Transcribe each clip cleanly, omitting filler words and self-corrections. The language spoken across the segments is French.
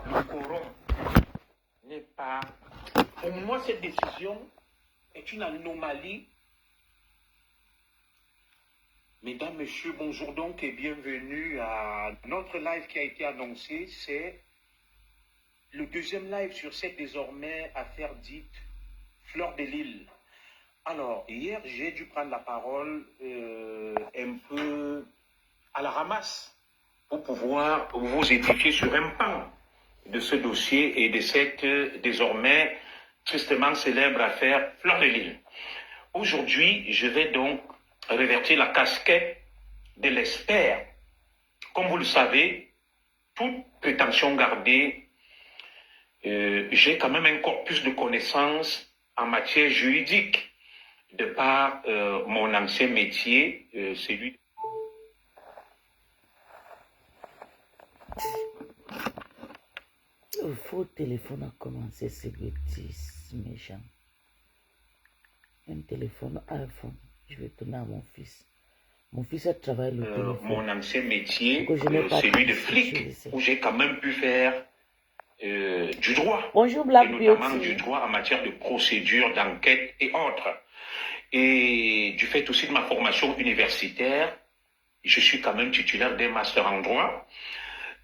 le quorum n'est pas... Pour moi, cette décision est une anomalie. Mesdames, Messieurs, bonjour donc et bienvenue à notre live qui a été annoncé. C'est le deuxième live sur cette désormais affaire dite Fleur de Lille. Alors, hier, j'ai dû prendre la parole un peu à la ramasse pour pouvoir vous édifier sur un pan de ce dossier et de cette désormais tristement célèbre affaire Fleur de Lille. Aujourd'hui, je vais donc revêtir la casquette de l'expert. Comme vous le savez, toute prétention gardée, j'ai quand même un corpus de connaissances en matière juridique de par mon ancien métier, celui... Le faux téléphone a commencé ces bêtises, méchant. Un téléphone iPhone, je vais donner à mon fils. Mon fils a travaillé le téléphone. Mon ancien métier, celui de flic, où j'ai quand même pu faire du droit. Bonjour Black et notamment du droit en matière de procédure, d'enquête et autres. Et du fait aussi de ma formation universitaire, je suis quand même titulaire d'un master en droit.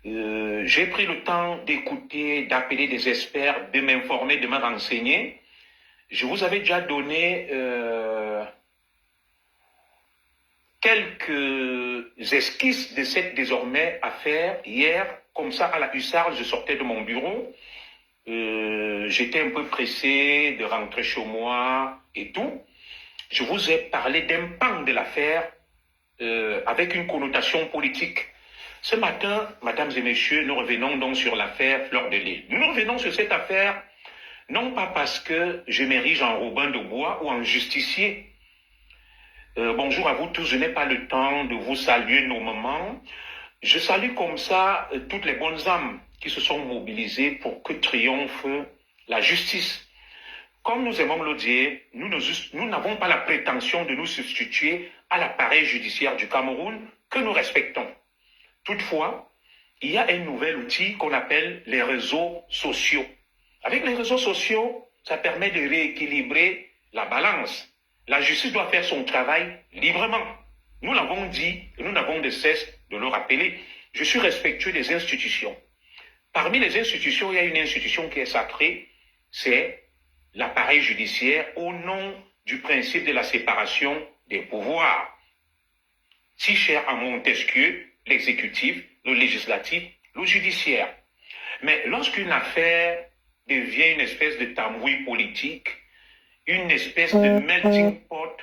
J'ai pris le temps d'écouter, d'appeler des experts, de m'informer, de me renseigner. Je vous avais déjà donné quelques esquisses de cette désormais affaire. Hier, comme ça, à la hussarde, je sortais de mon bureau. J'étais un peu pressé de rentrer chez moi et tout. Je vous ai parlé d'un pan de l'affaire avec une connotation politique. Ce matin, mesdames et messieurs, nous revenons donc sur l'affaire Fleur de Lille. Nous revenons sur cette affaire, non pas parce que je m'érige en Robin de Bois ou en justicier. Bonjour à vous tous, je n'ai pas le temps de vous saluer nommément. Je salue comme ça toutes les bonnes âmes qui se sont mobilisées pour que triomphe la justice. Comme nous aimons le dire, nous n'avons pas la prétention de nous substituer à l'appareil judiciaire du Cameroun que nous respectons. Toutefois, il y a un nouvel outil qu'on appelle les réseaux sociaux. Avec les réseaux sociaux, ça permet de rééquilibrer la balance. La justice doit faire son travail librement. Nous l'avons dit et nous n'avons de cesse de le rappeler. Je suis respectueux des institutions. Parmi les institutions, il y a une institution qui est sacrée, c'est l'appareil judiciaire au nom du principe de la séparation des pouvoirs. Si cher à Montesquieu, l'exécutif, le législatif, le judiciaire. Mais lorsqu'une affaire devient une espèce de tambouille politique, une espèce de melting pot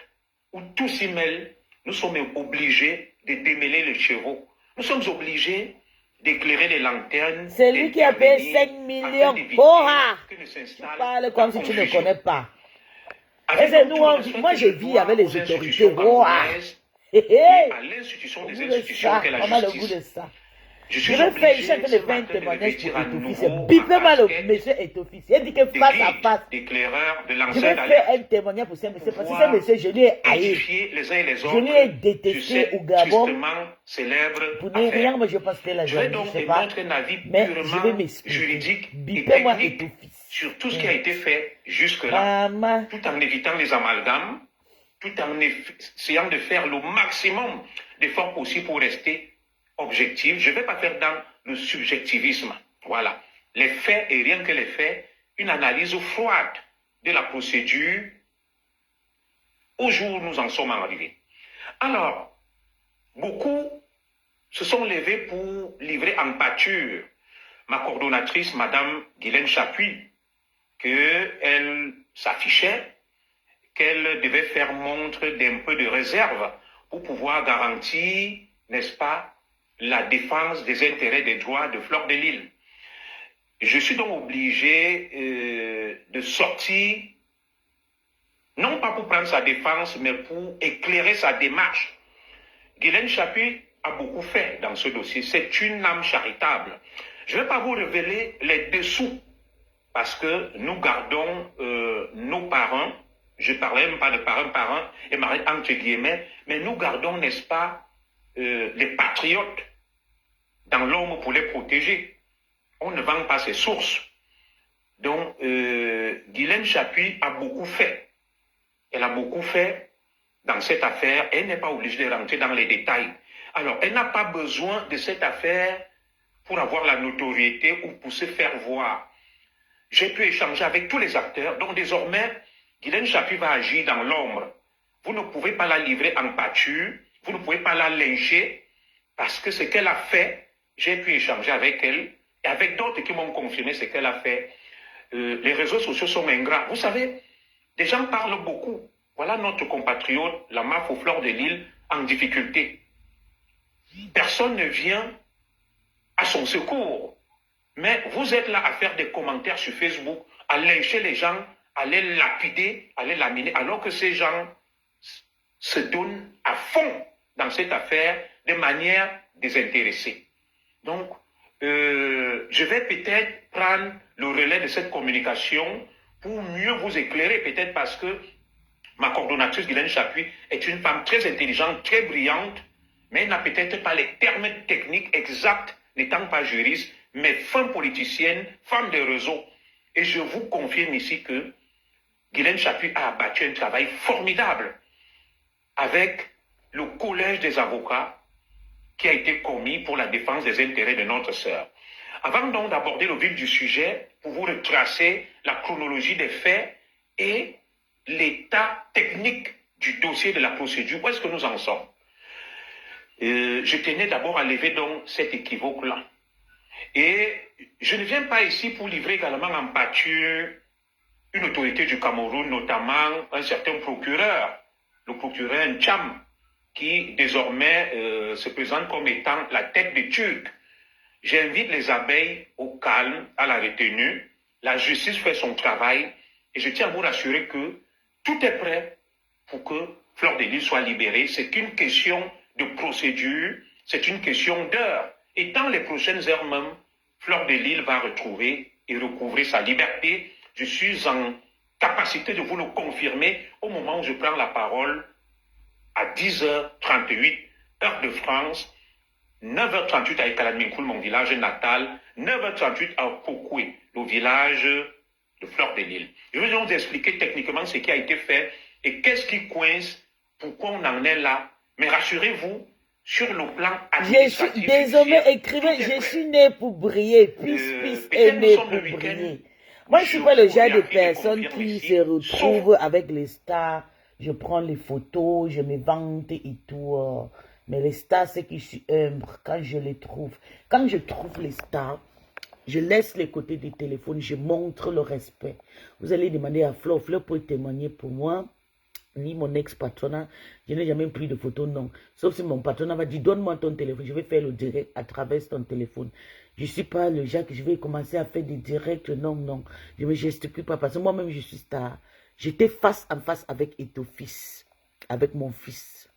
où tout s'y mêle, nous sommes obligés de démêler les chevaux. Nous sommes obligés d'éclairer les lanternes. C'est lui qui a payé 5 millions. Tu parles comme si tu ne connais pas. Moi, je vis avec les autorités. À l'institution des institutions qu'est la justice. Je vais faire, je suis en train de faire un témoignage pour Etofis. C'est bipement le monsieur Etofis. Il dit que face à face, je vais faire un témoignage pour ce monsieur. Parce que ce monsieur, je lui ai haï. Je lui ai détesté au Gabon. Pour ne rien, moi je pense que la journée, je ne sais pas. Mais je vais m'expliquer. Bipez-moi Etofis. Sur tout ce qui a été fait jusque-là, tout en évitant les amalgames, tout en essayant de faire le maximum d'efforts possibles pour rester objectif. Je ne vais pas faire dans le subjectivisme. Voilà. Les faits et rien que les faits, une analyse froide de la procédure au jour où nous en sommes arrivés. Alors, beaucoup se sont levés pour livrer en pâture ma coordonnatrice, Madame Guylaine Chapuis, qu'elle s'affichait, qu'elle devait faire montre d'un peu de réserve pour pouvoir garantir, n'est-ce pas, la défense des intérêts des droits de Fleur de Lille. Je suis donc obligé de sortir, non pas pour prendre sa défense, mais pour éclairer sa démarche. Guylaine Chapuis a beaucoup fait dans ce dossier. C'est une âme charitable. Je ne vais pas vous révéler les dessous, parce que nous gardons nos parents, je ne parlais même pas de parents et mari entre guillemets, mais nous gardons, n'est-ce pas, les patriotes dans l'homme pour les protéger. on ne vend pas ses sources. Donc, Guylaine Chapuis a beaucoup fait. Elle a beaucoup fait dans cette affaire. Elle n'est pas obligée de rentrer dans les détails. Alors, elle n'a pas besoin de cette affaire pour avoir la notoriété ou pour se faire voir. J'ai pu échanger avec tous les acteurs. Donc, désormais, Guylaine Chapuis va agir dans l'ombre. Vous ne pouvez pas la livrer en pâture. Vous ne pouvez pas la lyncher parce que ce qu'elle a fait, j'ai pu échanger avec elle et avec d'autres qui m'ont confirmé ce qu'elle a fait. Les réseaux sociaux sont ingrats. Vous savez, les gens parlent beaucoup. Voilà notre compatriote, la MAF aux Fleurs de l'Île, en difficulté. Personne ne vient à son secours. Mais vous êtes là à faire des commentaires sur Facebook, à lyncher les gens, à les lapider, à les laminer, alors que ces gens se donnent à fond dans cette affaire de manière désintéressée. Donc, je vais peut-être prendre le relais de cette communication pour mieux vous éclairer, peut-être parce que ma coordonnatrice Guylaine Chapuis est une femme très intelligente, très brillante, mais elle n'a peut-être pas les termes techniques exacts, n'étant pas juriste, mais femme politicienne, femme de réseau. Et je vous confirme ici que Guylaine Chapuis a abattu un travail formidable avec le collège des avocats qui a été commis pour la défense des intérêts de notre sœur. Avant donc d'aborder le vif du sujet, pour vous retracer la chronologie des faits et l'état technique du dossier de la procédure, où est-ce que nous en sommes? Je tenais d'abord à lever donc cet équivoque-là. Et je ne viens pas ici pour livrer également en pâture une autorité du Cameroun, notamment un certain procureur, le procureur Ncham, qui désormais se présente comme étant la tête des Turcs. J'invite les abeilles au calme, à la retenue. La justice fait son travail et je tiens à vous rassurer que tout est prêt pour que Fleur de l'Île soit libérée. C'est qu'une question de procédure, c'est une question d'heure. Et dans les prochaines heures même, Fleur de l'Île va retrouver et recouvrer sa liberté. Je suis en capacité de vous le confirmer au moment où je prends la parole à 10h38, heure de France, 9h38 à Ekalanminkoul, mon village natal, 9h38 à Kokoué, le village de Fleur de l'Île. Je vais donc vous expliquer techniquement ce qui a été fait et qu'est-ce qui coince, pourquoi on en est là. Mais rassurez-vous, sur le plan administratif... Désormais, écrivez, je suis né pour briller, Peace est né pour briller. Moi, je ne suis pas le genre de personne qui se retrouve avec les stars. Je prends les photos, je me vante et tout. Mais les stars, c'est que je suis humble quand je les trouve. Quand je trouve les stars, je laisse les côtés du téléphone, je montre le respect. Vous allez demander à Flo, Flo peut témoigner pour moi, ni mon ex-patronat. Je n'ai jamais pris de photos, non. Sauf si mon patronat va dire, donne-moi ton téléphone, je vais faire le direct à travers ton téléphone. Je ne suis pas le genre que je vais commencer à faire des directs, non, non. Je ne me gesticule pas parce que moi-même, je suis star. J'étais face à face avec Etofis, avec mon fils.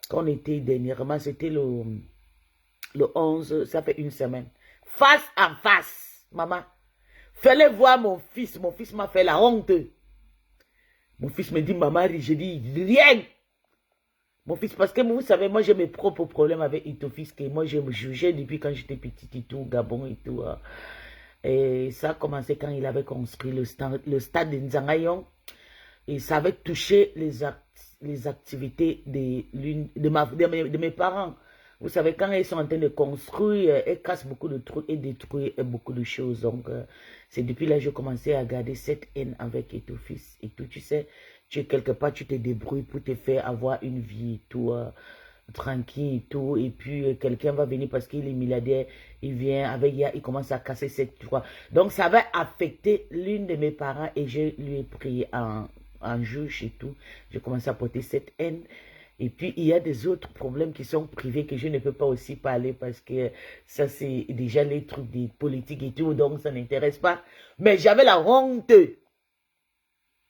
Quand on était dernièrement, c'était le 11, ça fait une semaine. Face à face, maman. Fallait voir mon fils m'a fait la honte. Mon fils me dit, maman, j'ai dit, rien. Mon fils, parce que vous savez, moi j'ai mes propres problèmes avec Etofis, que moi je me jugeais depuis quand j'étais petite et tout, Gabon et tout. Et ça a commencé quand il avait construit le stade de Nzangayon. Et ça avait touché les activités de mes parents. Vous savez, quand ils sont en train de construire, ils cassent beaucoup de trucs et détruisent beaucoup de choses. Donc, c'est depuis là que j'ai commencé à garder cette haine avec Etofis et tout. Tu sais, tu es quelque part, tu te débrouilles pour te faire avoir une vie et tout, tranquille et tout. Et puis, quelqu'un va venir parce qu'il est milliardaire, il vient il commence à casser cette fois. Donc, ça va affecter l'une de mes parents et je lui ai pris en juge et tout. J'ai commencé à porter cette haine. Et puis, il y a des autres problèmes qui sont privés que je ne peux pas aussi parler parce que ça, c'est déjà les trucs des politiques et tout, donc ça n'intéresse pas. Mais j'avais la honte.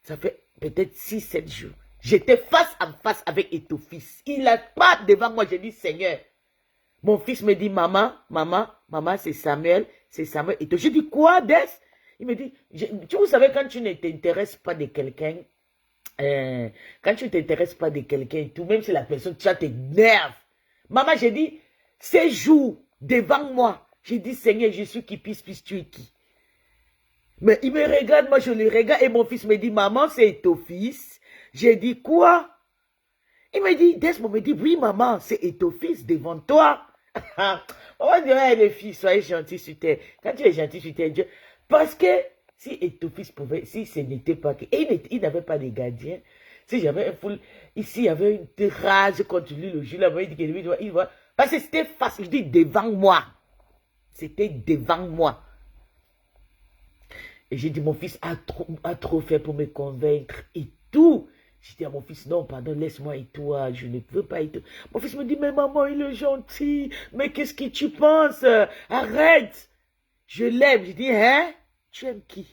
Ça fait peut-être 6-7 jours. J'étais face à face avec Etofis. Il n'a pas devant moi, j'ai dit, Seigneur. Mon fils me dit, maman, c'est Samuel, c'est Samuel. Et je dis, quoi, Des? Il me dit, vous savez, quand tu ne t'intéresses pas de quelqu'un, quand tu ne t'intéresses pas de quelqu'un, tout, même si la personne, tu t'énerve. Maman, j'ai dit, ces jours devant moi, J'ai dit, Seigneur, je suis qui puisse tu es qui? Mais il me regarde, moi je le regarde, et mon fils me dit, maman, c'est ton fils. J'ai dit, quoi? Il me dit, Desmond me dit, oui, maman, c'est ton fils devant toi. On dirait, les filles, soyez gentils sur terre. Quand tu es gentil sur terre, Dieu. Parce que si ton fils pouvait, si ce n'était pas que. Et il n'avait pas de gardien. Si j'avais un full. Ici, il y avait une rage contre lui le jour là. Il dit que lui, il voit. Parce que c'était facile. Je dis devant moi. C'était devant moi. Et j'ai dit, mon fils a trop fait pour me convaincre et tout. J'ai dit à mon fils, non, pardon, laisse-moi et toi, je ne veux pas et tout. Mon fils me dit, mais maman, il est gentil. Mais qu'est-ce que tu penses? Arrête. Je l'aime. J'ai dit, hein? Tu aimes qui?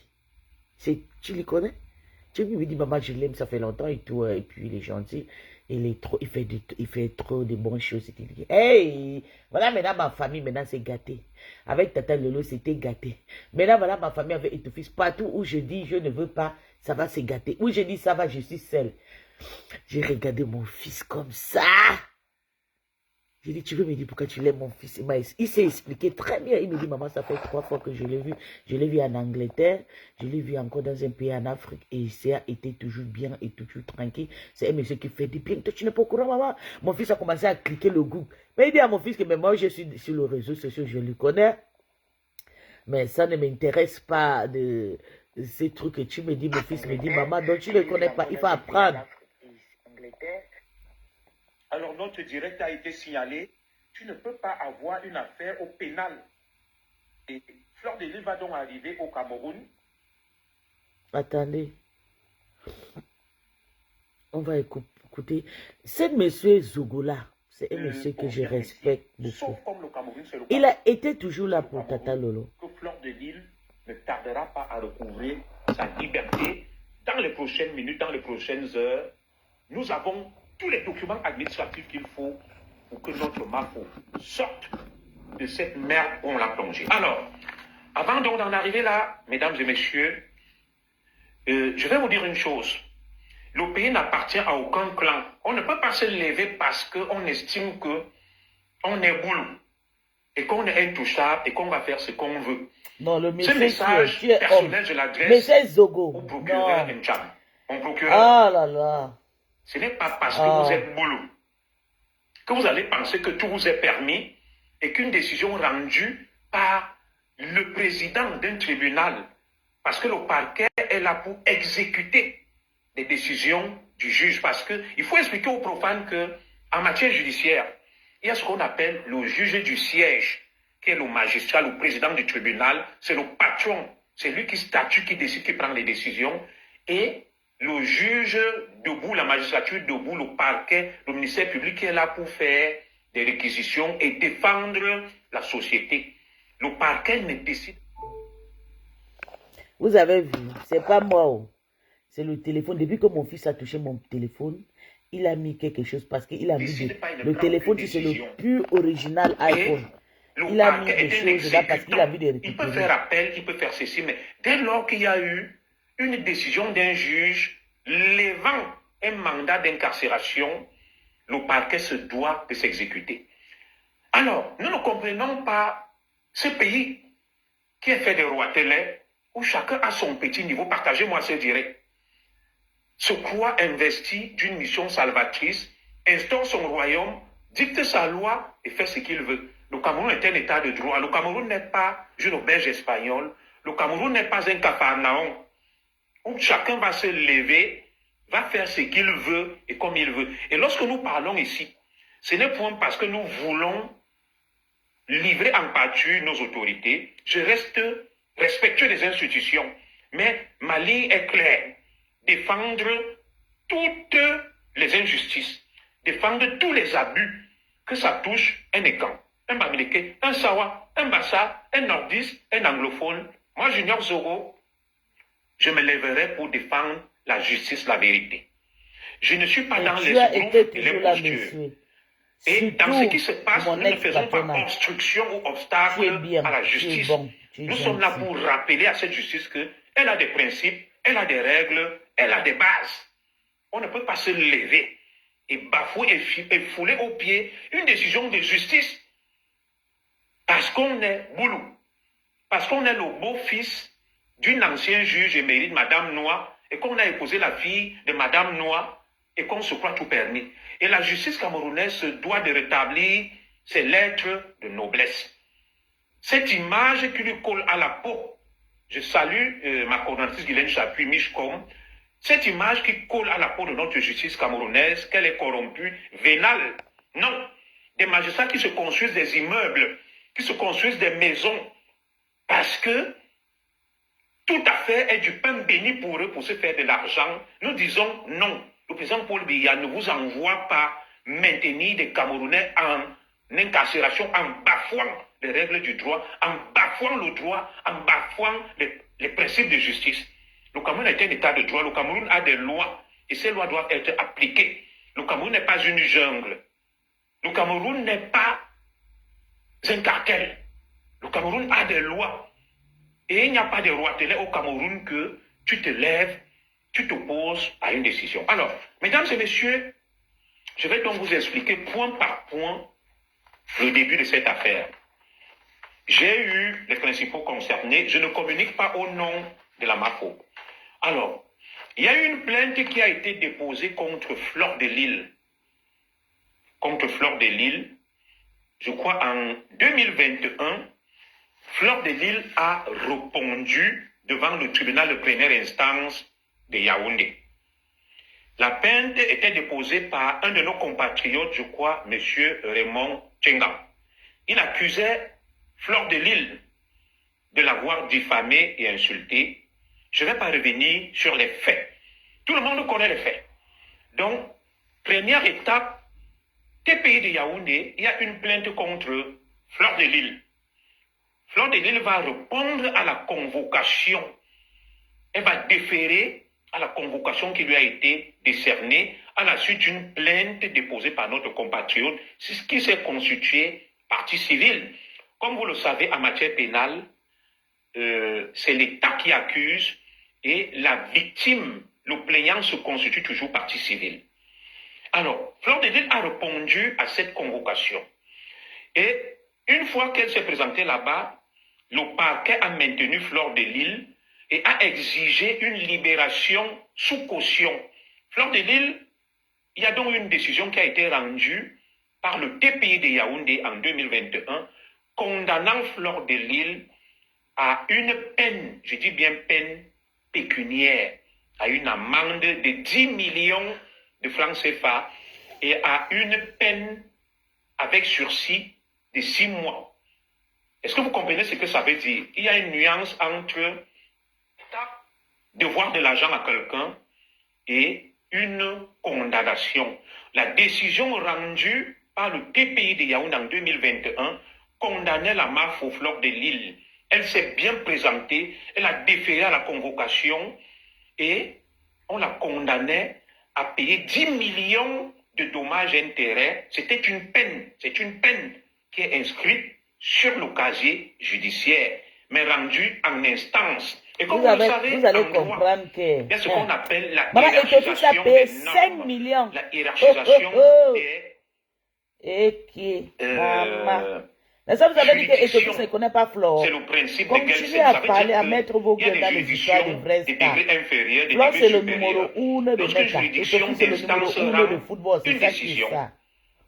Tu le connais? Tu me dis, maman, je l'aime, ça fait longtemps et tout. Et puis, il est gentil. Il fait trop de bonnes choses. Hey! Voilà, maintenant, ma famille, maintenant, c'est gâté. Avec Tata Lolo, c'était gâté. Maintenant, voilà, ma famille avec ton fils. Partout où je dis, je ne veux pas, ça va se gâter. Où je dis, ça va, je suis seule. J'ai regardé mon fils comme ça. J'ai dit, tu veux me dire pourquoi tu l'aimes, mon fils? Il s'est expliqué très bien. Il me dit, maman, ça fait 3 fois que je l'ai vu. Je l'ai vu en Angleterre. Je l'ai vu encore dans un pays en Afrique. Et ça a été toujours bien et toujours tranquille. C'est un monsieur qui fait du bien. Toi, tu n'es pas au courant, maman. Mon fils a commencé à cliquer le Google. Mais il dit à mon fils que même moi, je suis sur le réseau social, je le connais. Mais ça ne m'intéresse pas de ces trucs que tu me dis. Mon fils me dit, maman, donc tu ne le connais pas. Il faut apprendre. Alors notre direct a été signalé. Tu ne peux pas avoir une affaire au pénal. Et Fleur de Lys va donc arriver au Cameroun. Attendez. On va écouter. C'est monsieur Zogola. C'est un monsieur que je respecte beaucoup. Il a été toujours là pour Tata Lolo. Que Fleur de Lys ne tardera pas à recouvrir sa liberté dans les prochaines minutes, dans les prochaines heures. Nous avons tous les documents administratifs qu'il faut pour que notre Mafo sorte de cette merde où on l'a plongé. Alors, avant donc d'en arriver là, mesdames et messieurs, je vais vous dire une chose. Le pays n'appartient à aucun clan. On ne peut pas se lever parce qu'on estime qu'on est boulot et qu'on est intouchable et qu'on va faire ce qu'on veut. Non, le ce message personnel, je l'adresse au procureur Ncham. Mon procureur. Ah là là. Ce n'est pas parce que vous êtes boulot que vous allez penser que tout vous est permis et qu'une décision rendue par le président d'un tribunal, parce que le parquet est là pour exécuter les décisions du juge, parce qu'il faut expliquer aux profanes qu'en matière judiciaire, il y a ce qu'on appelle le juge du siège, qui est le magistrat, le président du tribunal, c'est le patron, c'est lui qui statue, qui décide, qui prend les décisions, et le juge debout, la magistrature debout, le parquet, le ministère public qui est là pour faire des réquisitions et défendre la société. Le parquet ne décide. Vous avez vu, c'est pas moi, c'est le téléphone. Depuis que mon fils a touché mon téléphone, il a mis quelque chose parce qu'il a mis le téléphone, c'est le plus original iPhone. Il a mis des choses là parce qu'il a vu des récupérer. Il peut faire appel, il peut faire ceci, mais dès lors qu'il y a eu une décision d'un juge levant un mandat d'incarcération, le parquet se doit de s'exécuter. Alors, nous ne comprenons pas ce pays qui est fait de roitelets, où chacun a son petit niveau. Partagez-moi ce direct. Se croit investi d'une mission salvatrice, instaure son royaume, dicte sa loi et fait ce qu'il veut. Le Cameroun est un état de droit. Le Cameroun n'est pas une auberge espagnole. Le Cameroun n'est pas un capharnaüm où chacun va se lever, va faire ce qu'il veut et comme il veut. Et lorsque nous parlons ici, ce n'est point parce que nous voulons livrer en pâture nos autorités. Je reste respectueux des institutions, mais ma ligne est claire. Défendre toutes les injustices, défendre tous les abus, que ça touche un Écan, un Bamileke, un Sawa, un Bassa, un nordiste, un anglophone. Moi, Junior Zoro, je me lèverai pour défendre la justice, la vérité. Je ne suis pas dans les groupes et les postures. Et dans ce qui se passe, nous ne faisons pas obstruction ou obstacle à la justice. Nous sommes là pour rappeler à cette justice qu'elle a des principes, elle a des règles, elle a des bases. On ne peut pas se lever et bafouer et fouler aux pieds une décision de justice. Parce qu'on est Boulou, parce qu'on est le beau-fils d'une ancienne juge émérite, Madame Noa, et qu'on a épousé la fille de Madame Noa, et qu'on se croit tout permis. Et la justice camerounaise se doit de rétablir ses lettres de noblesse. Cette image qui lui colle à la peau, je salue ma coordinatrice Guylaine Chapuis Michcom, cette image qui colle à la peau de notre justice camerounaise, qu'elle est corrompue, vénale. Non, des magistrats qui se construisent des immeubles, qui se construisent des maisons, parce que tout à fait est du pain béni pour eux pour se faire de l'argent. Nous disons non. Le président Paul Biya ne vous envoie pas maintenir des Camerounais en incarcération, en bafouant les règles du droit, en bafouant le droit, en bafouant les principes de justice. Le Cameroun est un état de droit, le Cameroun a des lois et ces lois doivent être appliquées. Le Cameroun n'est pas une jungle. Le Cameroun n'est pas un cartel. Le Cameroun a des lois. Et il n'y a pas de roitelet au Cameroun que tu te lèves, tu t'opposes à une décision. Alors, mesdames et messieurs, je vais donc vous expliquer point par point le début de cette affaire. J'ai eu les principaux concernés. Je ne communique pas au nom de la MAFO. Alors, il y a eu une plainte qui a été déposée contre Fleur de Lille. Contre Fleur de Lille, je crois en 2021, Fleur de Lille a répondu devant le tribunal de première instance de Yaoundé. La plainte était déposée par un de nos compatriotes, je crois, M. Raymond Tchengan. Il accusait Fleur de Lille de l'avoir diffamée et insultée. Je ne vais pas revenir sur les faits. Tout le monde connaît les faits. Donc, première étape, TPI de Yaoundé, il y a une plainte contre Fleur de Lille. Fleur de Lille va répondre à la convocation. Elle va déférer à la convocation qui lui a été décernée à la suite d'une plainte déposée par notre compatriote, c'est ce qui s'est constitué partie civile. Comme vous le savez, en matière pénale, c'est l'État qui accuse et la victime, le plaignant, se constitue toujours partie civile. Alors, Fleur de Lille a répondu à cette convocation. Et une fois qu'elle s'est présentée là-bas, le parquet a maintenu Fleur de Lille et a exigé une libération sous caution. Fleur de Lille, il y a donc une décision qui a été rendue par le TPI de Yaoundé en 2021, condamnant Fleur de Lille à une peine, je dis bien peine pécuniaire, à une amende de 10 millions de francs CFA et à une peine avec sursis de 6 mois. Est-ce que vous comprenez ce que ça veut dire? Il y a une nuance entre devoir de l'argent à quelqu'un et une condamnation. La décision rendue par le TPI de Yaoundé en 2021 condamnait la MAFO Fleur de Lille. Elle s'est bien présentée, elle a déféré à la convocation et on la condamnait à payer 10 millions de dommages et intérêts. C'était une peine, c'est une peine qui est inscrite sur le casier judiciaire, mais rendue en instance. Et comme vous le savez, vous allez comprendre que il y a ce qu'on appelle la Maman hiérarchisation des 5 normes. millions. La hiérarchisation des Et qui maman. Mais ça, vous avez dit que Etofis ne connaît pas Flore. c'est le principe de Continuez à parler, à mettre vos gueules dans les histoires de vrais stars. Flore, c'est le numéro 1 de Mecca. Etofis, c'est le numéro 1 de football. C'est ça qui est ça.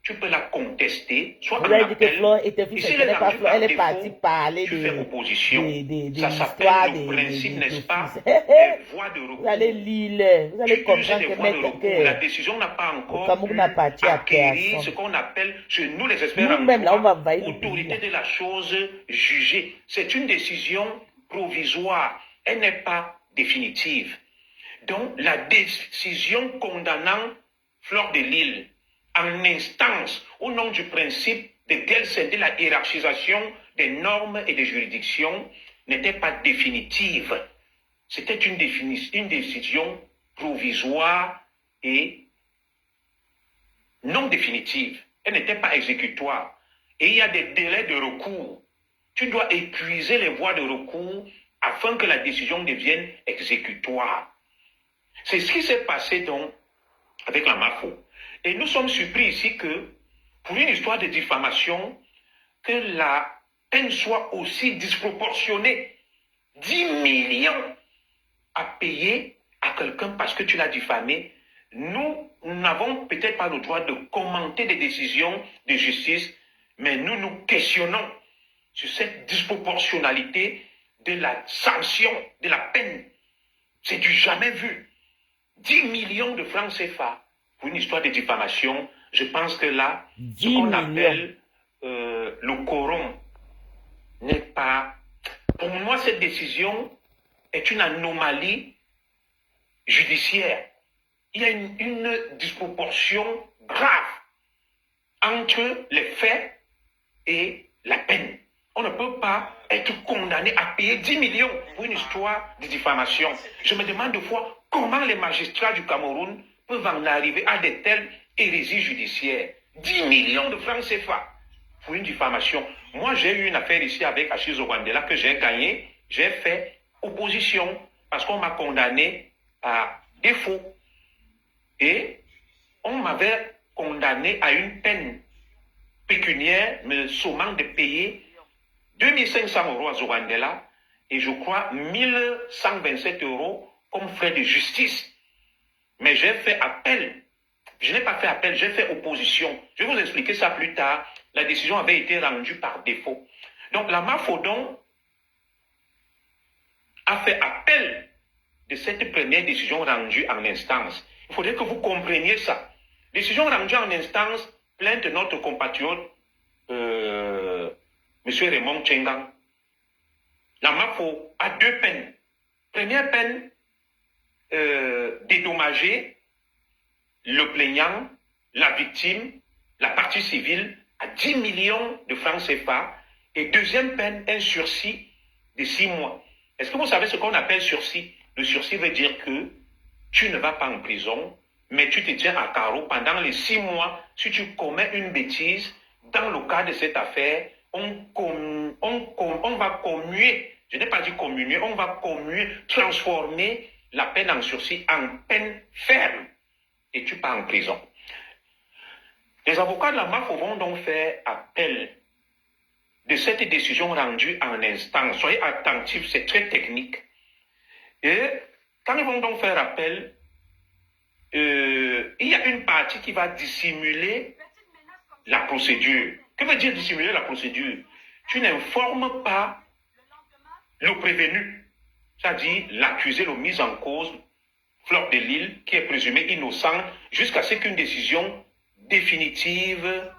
Tu peux la contester, soit vous en avez dit que appel. Flore Etofis Ici, ne connaît pas Flore. Elle est défaut, partie parler tu fais opposition. de Ça l'histoire s'appelle des le principe, n'est-ce pas, Etofis. des voies de recours. Vous allez lire, vous allez Tu uses comprendre des que voies de recours. La mec, décision n'a pas le encore Cameroun n'a parti à acquérir personne. ce qu'on appelle, chez nous les experts en Nous-mêmes, là, on va droit, envahir le autorité pays. de la chose jugée. C'est une décision provisoire. Elle n'est pas définitive. Donc, la décision condamnant Fleur de Lille en instance au nom du principe de de la hiérarchisation des normes et des juridictions n'était pas définitive. C'était une décision provisoire et non définitive. Elle n'était pas exécutoire. Et il y a des délais de recours. Tu dois épuiser les voies de recours afin que la décision devienne exécutoire. C'est ce qui s'est passé donc avec la MAFO. Et nous sommes surpris ici que, pour une histoire de diffamation, que la peine soit aussi disproportionnée. 10 millions à payer à quelqu'un parce que tu l'as diffamé. Nous n'avons peut-être pas le droit de commenter des décisions de justice, mais nous questionnons sur cette disproportionnalité de la sanction, de la peine. C'est du jamais vu. 10 millions de francs CFA pour une histoire de diffamation. Je pense que là, ce qu'on appelle le quorum n'est pas... Pour moi, cette décision est une anomalie judiciaire. Il y a une disproportion grave entre les faits et la peine. On ne peut pas être condamné à payer 10 millions pour une histoire de diffamation. Je me demande de fois comment les magistrats du Cameroun peuvent en arriver à de telles hérésies judiciaires. 10 millions de francs CFA pour une diffamation. Moi, j'ai eu une affaire ici avec Achille Zogandela que j'ai gagné. J'ai fait opposition parce qu'on m'a condamné par défaut. Et on m'avait condamné à une peine pécuniaire, me sommant de payer 2500 € à Zogandela et je crois 1127 € comme frais de justice. Mais j'ai fait appel. Je n'ai pas fait appel, j'ai fait opposition. Je vais vous expliquer ça plus tard. La décision avait été rendue par défaut. Donc la Mafodon a fait appel de cette première décision rendue en instance. Il faudrait que vous compreniez ça. Décision rendue en instance, plainte de notre compatriote, M. Raymond Tchengang. La MAFO a 2 peines. Première peine, dédommager le plaignant, la victime, la partie civile à 10 millions de francs CFA. Et deuxième peine, un sursis de 6 mois. Est-ce que vous savez ce qu'on appelle sursis? Le sursis veut dire que tu ne vas pas en prison, mais tu te tiens à carreau pendant les 6 mois. Si tu commets une bêtise, dans le cas de cette affaire, on va commuer, je n'ai pas dit communier, on va commuer, transformer la peine en sursis en peine ferme. Et tu pars en prison. Les avocats de la MAFO vont donc faire appel de cette décision rendue en instance. Soyez attentifs, c'est très technique. Et quand ils vont donc faire appel, il y a une partie qui va dissimuler la procédure. Que veut dire dissimuler la procédure? Tu n'informes pas le prévenu, c'est-à-dire l'accusé, le mis en cause, Fleur de Lille, qui est présumé innocent, jusqu'à ce qu'une décision définitive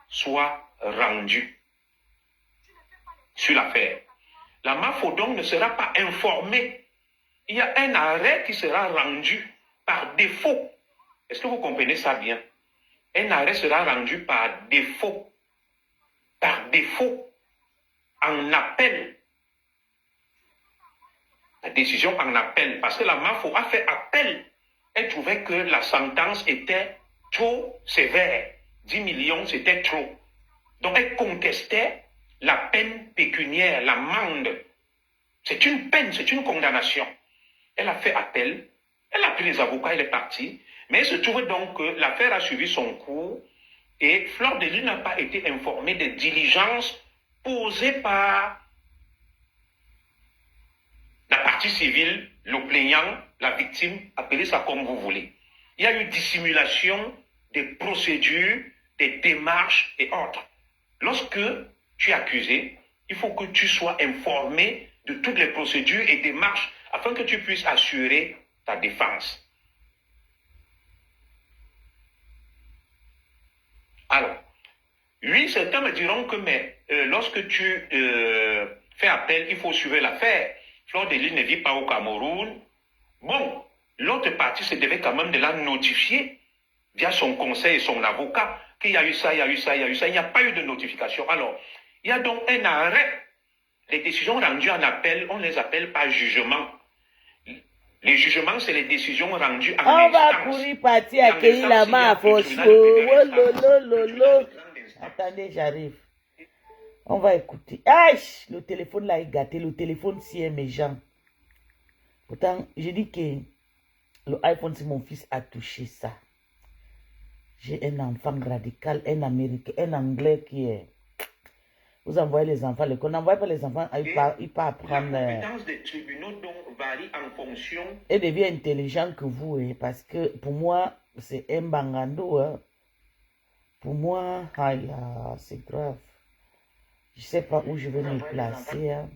soit rendue sur l'affaire. La MAFO donc ne sera pas informée. Il y a un arrêt qui sera rendu par défaut. Est-ce que vous comprenez ça bien? Un arrêt sera rendu par défaut. Par défaut. En appel. La décision en appel. Parce que la MAFO a fait appel. Elle trouvait que la sentence était trop sévère. 10 millions, c'était trop. Donc elle contestait la peine pécuniaire, l'amende. C'est une peine, c'est une condamnation. Elle a fait appel, elle a pris les avocats, elle est partie. Mais il se trouve donc que l'affaire a suivi son cours et Fleur de Lille n'a pas été informée des diligences posées par la partie civile, le plaignant, la victime, appelez ça comme vous voulez. Il y a eu dissimulation des procédures, des démarches et autres. Lorsque tu es accusé, il faut que tu sois informé de toutes les procédures et démarches afin que tu puisses assurer ta défense. Alors, oui, certains me diront que mais lorsque tu fais appel, il faut suivre l'affaire. Fleur de Lille ne vit pas au Cameroun. Bon, l'autre partie se devait quand même de la notifier via son conseil et son avocat qu'il y a eu ça, il y a eu ça, il y a eu ça. Il n'y a pas eu de notification. Alors, il y a donc un arrêt. Les décisions rendues en appel, on ne les appelle pas jugements. Les jugements, c'est les décisions rendues en instance. On va courir partir accueillir la main à force. Attendez, j'arrive. On va écouter. Aïe, le téléphone là est gâté. Le téléphone si est méchant. Pourtant, je dis que le iPhone, si mon fils a touché ça. J'ai un enfant radical, un Américain, un Anglais qui est... Vous envoyez les enfants à l'école. N'envoyez pas les enfants, ils pas apprendre. La compétence des tribunaux donc varie en fonction. Et devient intelligent que vous, parce que pour moi, c'est un bangando. Hein. Pour moi, c'est grave. Je ne sais pas où je vais me placer. Hein.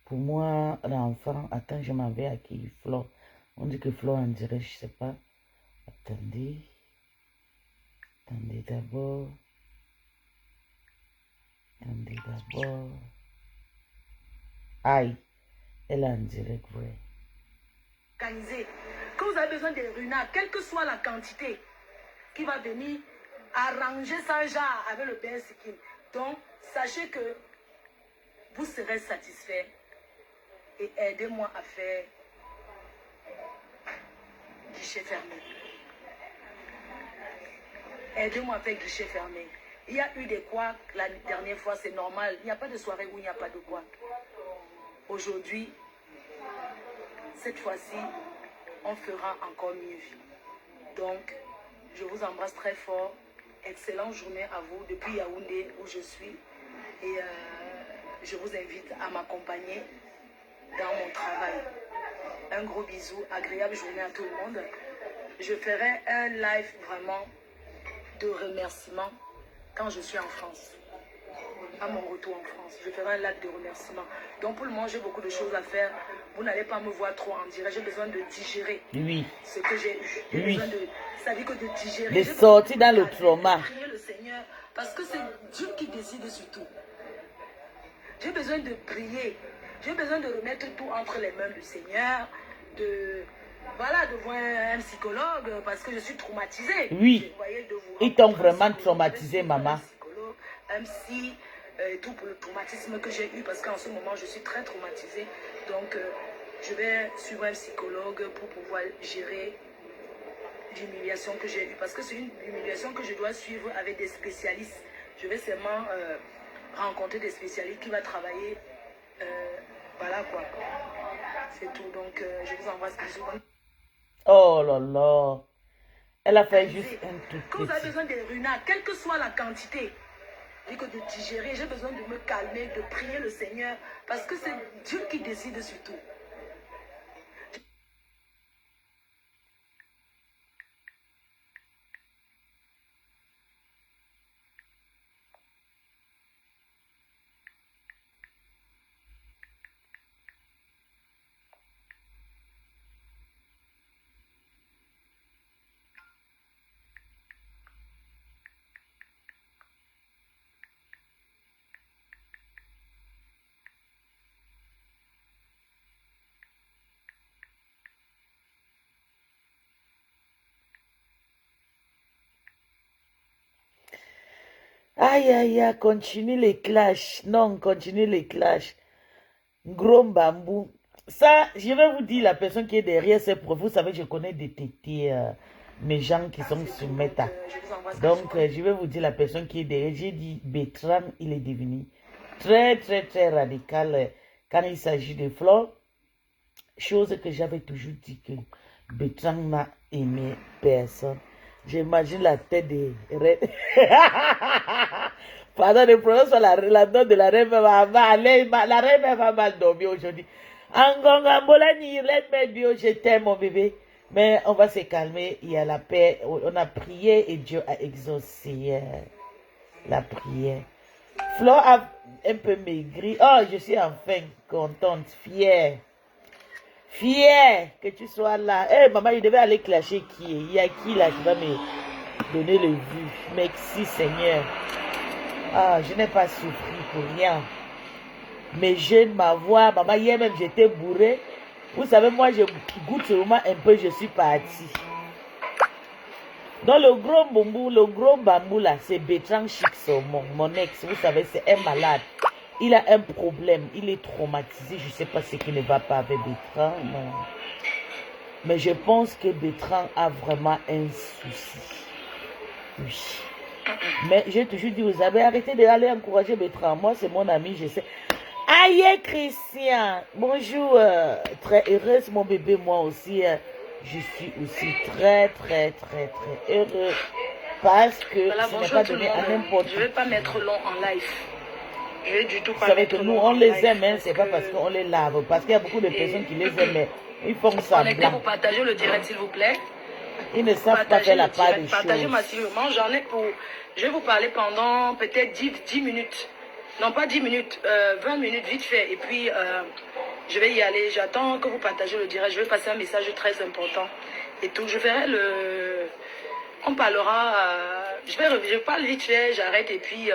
Pour moi, l'enfant, attends, je m'en vais à qui? Flo. On dit que Flo en dirait, je ne sais pas. Attendez. Attendez d'abord. Attendez d'abord. Aïe, elle a en direct, vrai. Quand vous avez besoin de runards, quelle que soit la quantité, qui va venir arranger ça genre avec le père Sikim. Donc, sachez que vous serez satisfait et aidez-moi à faire guichet fermé. Aidez-moi à faire guichet fermé. Il y a eu des couacs la dernière fois, c'est normal. Il n'y a pas de soirée où il n'y a pas de couacs. Aujourd'hui, cette fois-ci, on fera encore mieux. Donc, je vous embrasse très fort. Excellente journée à vous depuis Yaoundé où je suis. Et je vous invite à m'accompagner dans mon travail. Un gros bisou, agréable journée à tout le monde. Je ferai un live vraiment de remerciement quand je suis en France. À mon retour en France, je ferai un live de remerciement. Donc pour le moment, j'ai beaucoup de choses à faire. Vous n'allez pas me voir trop en direct. J'ai besoin de digérer ce que j'ai eu. J'ai besoin de, c'est-à-dire que de digérer. De sortir dans le trauma. Prier le Seigneur, parce que c'est Dieu qui décide sur tout. J'ai besoin de prier. J'ai besoin de remettre tout entre les mains du Seigneur. De voir un psychologue parce que je suis traumatisée. Oui. Ils t'ont vraiment traumatisé, maman. Un psy, tout pour le traumatisme que j'ai eu parce qu'en ce moment je suis très traumatisée. Donc je vais suivre un psychologue pour pouvoir gérer l'humiliation que j'ai eue parce que c'est une humiliation que je dois suivre avec des spécialistes. Je vais seulement rencontrer des spécialistes qui vont travailler. Voilà quoi. C'est tout. Donc je vous envoie ce bisou. Oh là là. Elle a fait juste un tout petit. Quand vous avez besoin de runards, quelle que soit la quantité, que de digérer, j'ai besoin de me calmer, de prier le Seigneur, parce que c'est Dieu qui décide sur tout. Aïe, aïe, aïe, continue les clashs. Non, continue les clashs. Gros bambou. Ça, je vais vous dire la personne qui est derrière ces profs. Vous savez, je connais des tétés, mes gens qui sont sur Meta. Donc, je vais vous dire la personne qui est derrière. J'ai dit, Bertrand, il est devenu très, très, très radical quand il s'agit de Flo. Chose que j'avais toujours dit que Bertrand n'a aimé personne. J'imagine la tête des reines. Pendant le problème sur la note de la reine va mal. La reine va mal dormir aujourd'hui. Je t'aime mon bébé. Mais on va se calmer. Il y a la paix. On a prié et Dieu a exaucé la prière. Flo a un peu maigri. Oh, je suis enfin contente, fière. Fier que tu sois là. Eh, maman, il devait aller clasher qui? Il y a qui là qui va me donner le vu? Merci Seigneur. Ah, je n'ai pas souffert pour rien. Mes jeunes, ma voix, maman, hier même j'étais bourrée. Vous savez, moi, je goûte seulement un peu, je suis partie. Dans le gros bambou là, c'est Bertrand Chic, mon ex. Vous savez, c'est un malade. Il a un problème, il est traumatisé, je ne sais pas ce qui ne va pas avec Bertrand, non. Mais je pense que Bertrand a vraiment un souci. Oui. Mais j'ai toujours dit, vous avez arrêté d'aller encourager Bertrand. Moi, c'est mon ami, je sais. Aïe, Christian, bonjour, très heureuse mon bébé, moi aussi. Je suis aussi très, très, très, très heureux Parce que voilà, ce n'est pas donné à n'importe qui. Je ne vais pas mettre long en live. Je vais du tout pas Vous savez mettre que nous, long on en les live aime, hein, c'est pas parce qu'on les lave. Parce qu'il y a beaucoup de personnes qui les aiment, mais ils font ça connectez blanc. pour partager le direct, s'il vous plaît. Ils ne savent pas faire la part des Partagez choses. massivement. J'en ai pour... Je vais vous parler pendant peut-être 10 minutes. Non, pas 10 minutes, 20 minutes vite fait. Et puis, je vais y aller. J'attends que vous partagez le direct. Je vais passer un message très important. Et tout, je ferai le... On parlera... je parle vite fait, j'arrête et puis...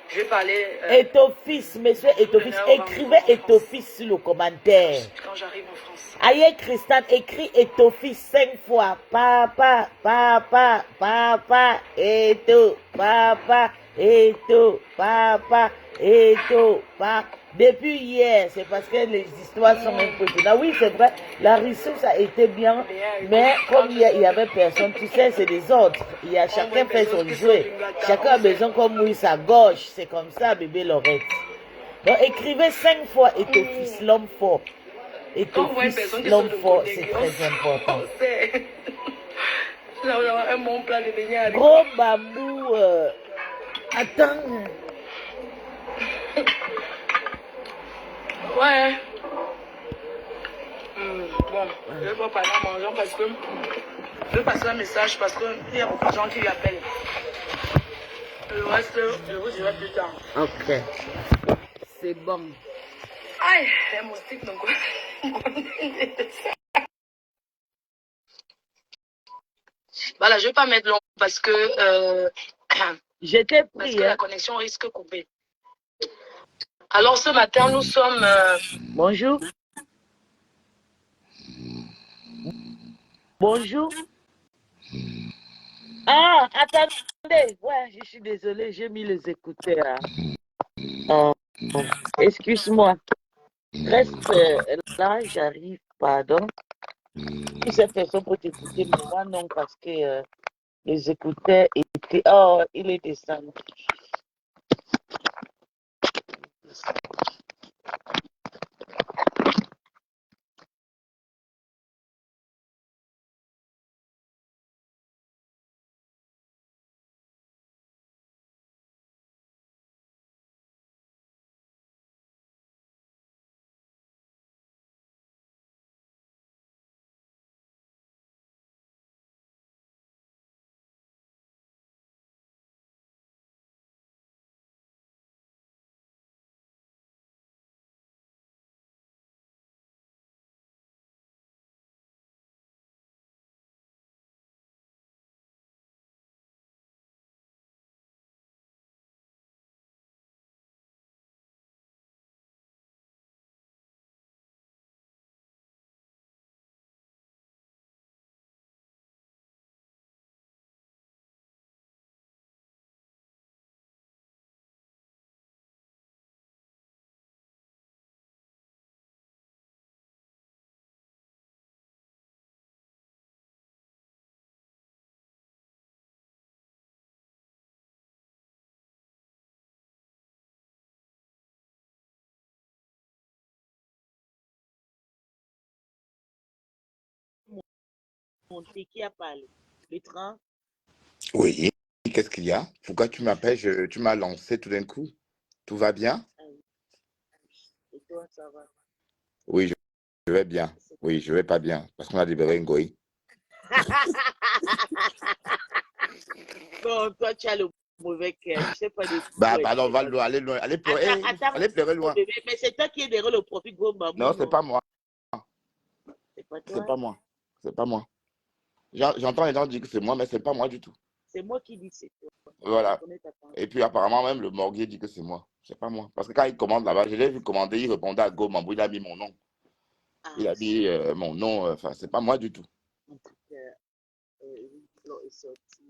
je vais parler... Etofis, monsieur Etofis, écrivez Etofis sur le commentaire. Quand j'arrive en France. Aïe, Christian, écrit Etofis 5 fois. Papa, papa, papa, Eto, papa, Eto, papa, Eto, papa. Depuis hier, c'est parce que les histoires sont un peu... Là, oui, c'est vrai, la ressource a été bien, mais comme il y avait personne, tu sais, c'est des ordres. Il y a chacun fait son jeu. Chacun a besoin comme oui, sa gauche. C'est comme ça, bébé Lorette. Donc, écrivez 5 fois Etofis, l'homme fort. Etofis, l'homme fort, c'est très important. Gros bambou, attends. Ouais. Bon, je vais pas parler en mangeant parce que je vais passer un message parce qu'il y a beaucoup de gens qui lui appellent. Le reste, je vous dirai plus tard. Ok. C'est bon. Aïe, les moustiques donc. Voilà, je vais pas mettre long parce que J'étais pris. Parce que la connexion risque de couper. Alors ce matin, nous sommes... Bonjour. Bonjour. Ah, attendez. Ouais, je suis désolée, j'ai mis les écouteurs. Excuse-moi. Reste là, j'arrive, pardon. Toutes ces personnes pour t'écouter, mais moi non, parce que les écouteurs étaient... Oh, il est descendu. Qui a parlé? Le train? Oui, qu'est-ce qu'il y a? Pourquoi tu m'appelles? Tu m'as lancé tout d'un coup. Tout va bien? Et toi, ça va? Oui, je vais bien. Oui, je vais pas bien parce qu'on a libéré Ngoï. Bon, toi, tu as le mauvais cœur. Je sais pas de Bah, pardon, va loin, allez loin, allez pleurer, allez pleurer loin. Mais c'est toi qui es derrière le profit gros bambou. Non, c'est pas moi. C'est pas toi? C'est pas moi. C'est pas moi. J'entends les gens dire que c'est moi, mais c'est pas moi du tout. C'est moi qui dis c'est toi. Voilà. Et puis apparemment même le morguier dit que c'est moi. C'est pas moi. Parce que quand il commande là-bas, je l'ai vu commander, il répondait à Go Bambou, il a mis mon nom. Il a dit mon nom, enfin, c'est pas moi du tout. En tout cas, est sorti,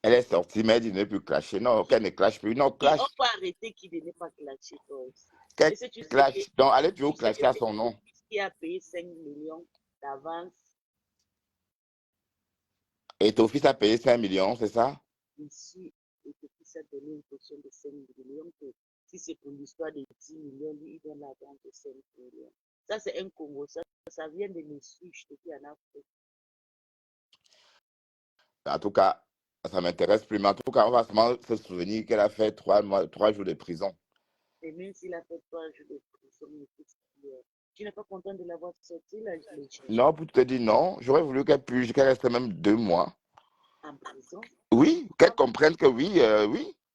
elle est sortie, mais elle dit ne plus clasher. Non, qu'elle ne clash plus. Non, clash. On peut arrêter qui ne pas clasher toi aussi. Qu'elle clash. Donc, allez toujours clasher à son nom. Qui a payé 5 millions d'avance. Et ton fils a payé 5 millions, c'est ça? Ici, et ton fils a donné une caution de 5 millions. Que si c'est pour l'histoire de 10 millions, lui, il donne l'avance de 5 millions. Ça, c'est un Congo. Ça vient de mes souches qui en Afrique. En tout cas, ça m'intéresse plus. Mais en tout cas, on va seulement se souvenir qu'elle a fait 3 jours de prison. Et même s'il a fait 3 jours de prison, tu n'es pas content de l'avoir sorti, là, je l'ai cherché. Non, pour te dire non, j'aurais voulu qu'elle reste même 2 mois. En prison? Oui, qu'elle comprenne que oui,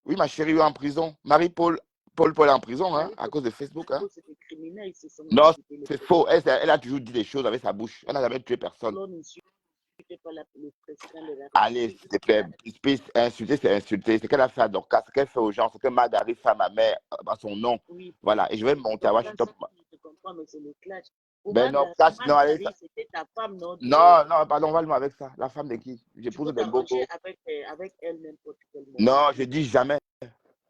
oui, ma chérie est en prison. Marie-Paul est en prison, hein, à cause de Facebook. Hein. C'est des criminels, ils se sont Non, disputés. c'est faux. Elle a toujours dit des choses avec sa bouche. Elle n'a jamais tué personne. Pas le président de la Allez, s'il te plaît, insulter, c'est insulter. Ce qu'elle a fait à Dorcas, ce qu'elle fait aux gens, ce que Marguerite fait à ma mère, à son nom. Oui. Voilà, et je vais monter à Washington. Je comprends, mais c'est le clash. Ben non, clash, non, allez. C'était ta femme, non? Non, non, pardon, on va le avec ça. La femme de qui? J'épouse des bobos. Avec elle n'importe quel moment. Non, je dis jamais.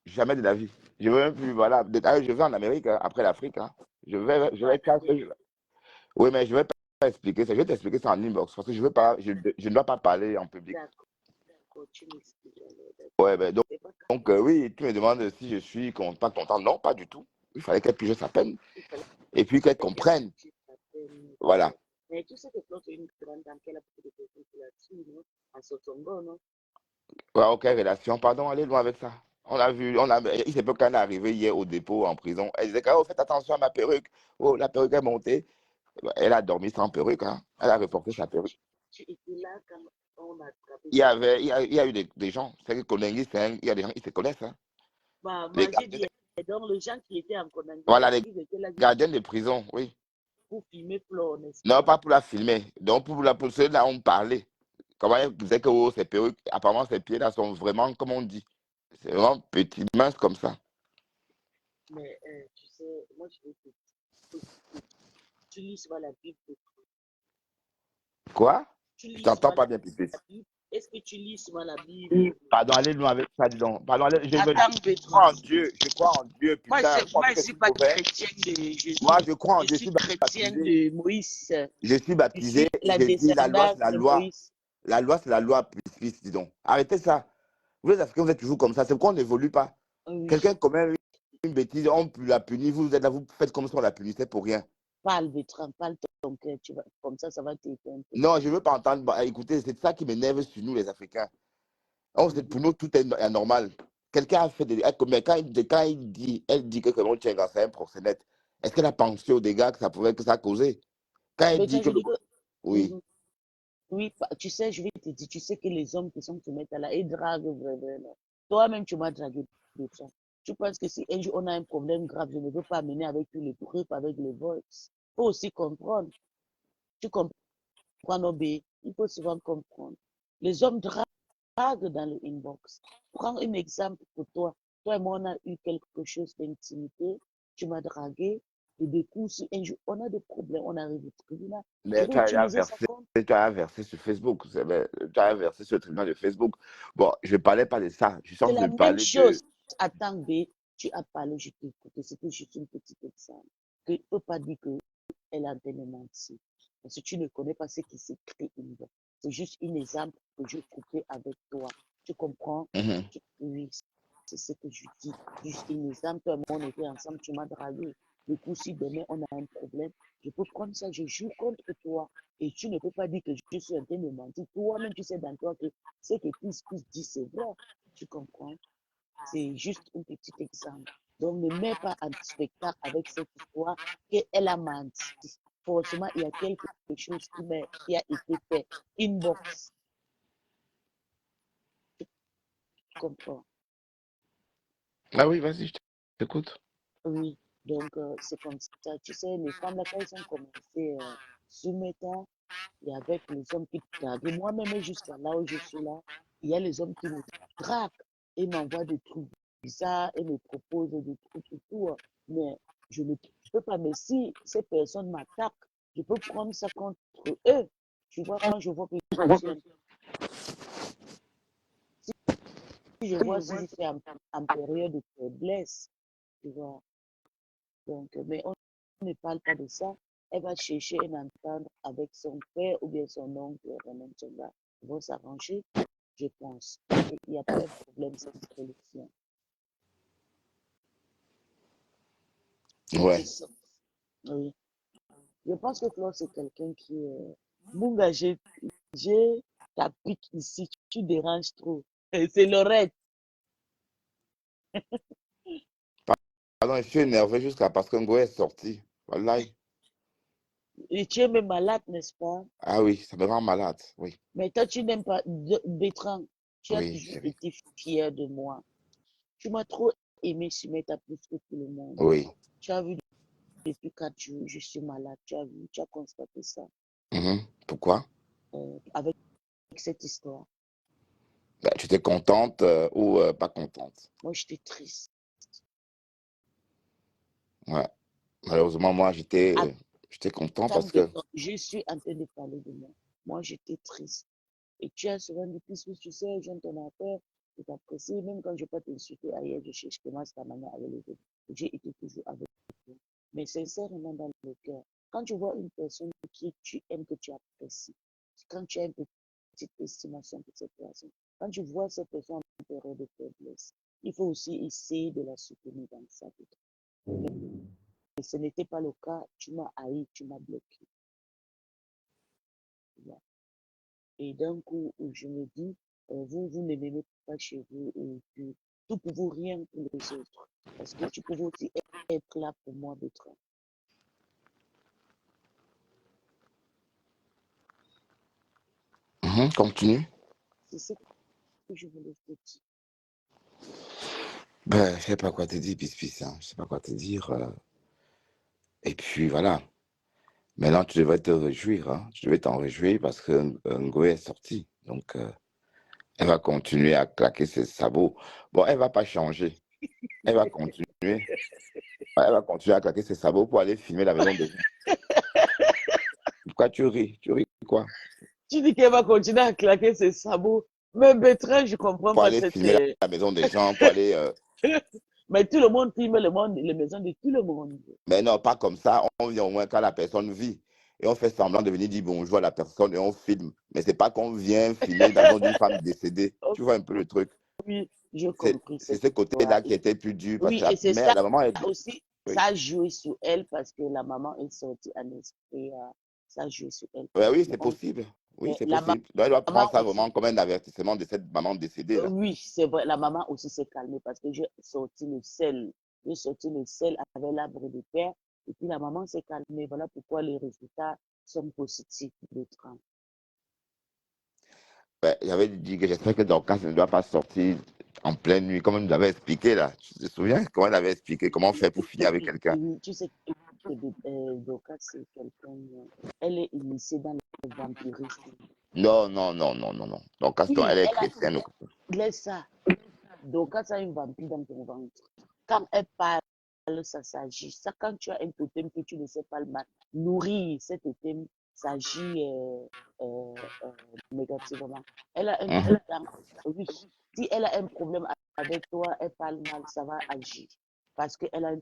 Jamais de la vie. Je veux même plus, voilà. Je vais en Amérique, hein, après l'Afrique. Hein. Je vais Oui, mais je vais pas expliquer ça. Je vais t'expliquer ça en inbox parce que je veux pas, je ne dois pas parler en public. D'accord, tu m'expliques. Ouais, ben donc oui, tu me demandes si je suis pas content. Non, pas du tout. Il fallait qu'elle pige sa peine. Et puis qu'elle comprenne. Voilà. Mais tu sais que Claude est une grande dame qu'elle a beaucoup de personnes qui la suivent, non? À Sotongo, non? Ouais, ok, relation. Pardon, allez loin avec ça. Il s'est pas quand elle est arrivée hier au dépôt en prison. Elle disait, oh, faites attention à ma perruque. Oh, la perruque est montée. Elle a dormi sans perruque. Hein. Elle a reporté sa perruque. Tu étais là quand on a attrapé. Il y a eu des gens. C'est que Konengi, il y a des gens, ils se connaissent. Hein. Bah, moi, j'ai dit, donc les gens qui étaient en Konengi. Voilà, les gardiens de prison, oui. Pour filmer Flo, n'est-ce pas? Non, pas pour la filmer. Donc, pour ceux-là, on parlait. Comment elle disait que oh, ses perruques, apparemment, ses pieds-là sont vraiment, comme on dit, c'est vraiment petits, minces comme ça. Mais tu sais, moi, je vais te dire, tu lis souvent la Bible. Quoi? Je t'entends pas bien, Pipé. Est-ce que tu lis souvent la Bible? Pardon, allez loin avec ça, dis donc. Pardon, je crois en Dieu. Je crois en Dieu, putain. Moi, je ne suis pas chrétienne de Jésus. Moi, je crois en Dieu. Je suis chrétienne de Moïse. Je suis baptisé. Je dis la loi, c'est la loi. La loi, c'est la loi, plus, dis donc. Arrêtez ça. Vous les Africains, vous êtes toujours comme ça. C'est pourquoi on n'évolue pas. Oui. Quelqu'un commet une bêtise, on la punit. Vous êtes là, vous faites comme si on la punissait pour rien. Parle, Bertrand, parle ton cœur. Comme ça va t'éteindre. Non, je ne veux pas entendre. Écoutez, c'est ça qui m'énerve sur nous, les Africains. Pour nous, tout est anormal. Quelqu'un a fait des. Mais quand elle dit que Clément Tchenga, c'est un proxénète, est-ce qu'elle a pensé aux dégâts que ça a causé? Quand elle dit que. Oui. Oui, tu sais, je vais te dire, tu sais que les hommes qui sont se mettent à la et draguent vraiment. Toi-même, tu m'as dragué de ça. Tu penses que si un jour on a un problème grave, je ne veux pas mener avec les groupes, avec les voices. Il faut aussi comprendre. Tu comprends, Nobé? Il faut souvent comprendre. Les hommes draguent dans le inbox. Prends un exemple pour toi. Toi et moi, on a eu quelque chose d'intimité. Tu m'as dragué. Et du coup, si un jour on a des problèmes, on arrive au tribunal. Mais tu as inversé sur Facebook. Tu as inversé sur le tribunal de Facebook. Bon, je ne parlais pas de ça. Je suis en train de parler de... chose. Attends, B, tu as parlé, je t'ai écouté. C'était juste une petite exemple. Tu ne peux pas dire qu'elle a tellement menti. Parce que tu ne connais pas ce qui s'écrit une voix. C'est juste un exemple que je coupais avec toi. Tu comprends? Oui, c'est ce que je dis. Juste un exemple. Toi et moi, on était ensemble, tu m'as dragué. Du coup, si demain on a un problème, je peux prendre ça, je joue contre toi. Et tu ne peux pas dire que je suis en train de mentir. Toi-même, tu sais dans toi que ce que plus dit, c'est vrai. Tu comprends? C'est juste un petit exemple. Donc, ne mets pas en spectacle avec cette histoire qu'elle a menti. Forcément, il y a quelque chose qui a été fait. Inbox. Tu comprends? Ah oui, vas-y, je t'écoute. Oui, donc c'est comme ça. Tu sais, les femmes, là, quand elles ont commencé soumettant, il y avait les hommes qui draguent. Moi-même, jusqu'à là où je suis là, il y a les hommes qui me draguent et m'envoient des trucs bizarres et me proposent des trucs et tout. Mais je ne peux pas. Mais si ces personnes m'attaquent, je peux prendre ça contre eux. Tu vois, quand je vois que si je vois si je suis en période de faiblesse, tu vois. Donc, mais on ne parle pas de ça. Elle va chercher un entente avec son père ou bien son oncle. Ils vont s'arranger, je pense. Et il n'y a pas de problème, c'est une solution. Ouais. Oui. Je pense que Flo, c'est quelqu'un qui est... Bunga, ta pique ici, tu déranges trop. C'est Lorette. Pardon, je suis énervé jusqu'à parce que Ngoé est sorti. Voilà. Et tu es même malade, n'est-ce pas? Ah oui, ça me rend malade. Oui, Mais toi, tu n'aimes pas Bertrand. Tu as oui, toujours c'est vrai. été fier de moi. Tu m'as trop aimé Sumeta plus que tout le monde. Oui. Tu as vu depuis 4 jours, je suis malade. Tu as vu, tu as constaté ça. Pourquoi? Avec cette histoire. Ben, tu étais contente ou pas contente? Moi, j'étais triste. Ouais. Malheureusement, moi, j'étais content parce que... Je suis en train de parler de moi. Moi, j'étais triste. Et tu as souvent dit, puisque tu sais, j'aime ton affaire, je t'apprécie, même quand je ne vais pas t'insulter ailleurs, je cherche comment ta manière avec les autres. J'ai été toujours avec toi. Mais sincèrement, dans le cœur, quand tu vois une personne qui tu aimes, que tu apprécies, quand tu as une petite estimation pour cette personne, quand tu vois cette personne en période de faiblesse, il faut aussi essayer de la soutenir dans sa vie. Mais ce n'était pas le cas, tu m'as haï, tu m'as bloqué. Voilà. Et d'un coup, je me dis, vous ne m'aimez pas chez vous, et puis, tout pour vous, rien pour les autres. Parce que tu pouvais aussi être là pour moi, Bertrand. Continue. C'est ce que je voulais te dire. Ben, je sais pas quoi te dire, Pis, hein. Je sais pas quoi te dire. Et puis, voilà. Maintenant, tu devrais te réjouir. Hein. Tu devrais t'en réjouir parce que Ngoé est sorti. Donc, elle va continuer à claquer ses sabots. Bon, elle va pas changer. Elle va continuer. Elle va continuer à claquer ses sabots pour aller filmer la maison des gens. Pourquoi tu ris? Tu ris quoi? Tu dis qu'elle va continuer à claquer ses sabots. Mais Bertrand, je comprends Pour pas aller cette... filmer la maison des gens, pour aller... Mais tout le monde filme les maisons de tout le monde. Mais non, pas comme ça. On vient au moins quand la personne vit. Et on fait semblant de venir dire bonjour à la personne et on filme. Mais c'est pas qu'on vient filmer la maison d'une femme décédée. Tu vois un peu le truc. Oui, j'ai compris C'est cette ce histoire. côté-là qui était plus dur parce Oui, que la et c'est mère, ça la maman est... aussi, Oui. ça a joué sur elle parce que la maman est sortie en esprit. Ça a joué sur elle. Oui, c'est possible. Oui, c'est La possible. Donc, elle doit maman prendre ça aussi, vraiment comme un avertissement de cette maman décédée là. oui, c'est vrai, la maman aussi s'est calmée parce que j'ai sorti le sel. J'ai sorti le sel avec l'arbre de terre et puis la maman s'est calmée. Voilà pourquoi les résultats sont positifs de 30. Ouais, j'avais dit que j'espère que Dorcas ne doit pas sortir en pleine nuit, comme elle nous avait expliqué là. Tu te souviens comment elle avait expliqué comment faire pour finir avec quelqu'un? Oui, tu sais que Doka, c'est quelqu'un, elle est initiée dans le vampirisme. Non. Dorcas, Oui, elle est chrétienne. laisse ça. Doka, ça a une vampire dans ton ventre. Quand elle parle, ça s'agit. Ça, quand tu as un totem que tu ne sais pas le mal, nourrir cet totem s'agit négativement. Elle a un truc dans... Oui, si elle a un problème avec toi, elle parle mal, ça va agir. Parce qu'elle a un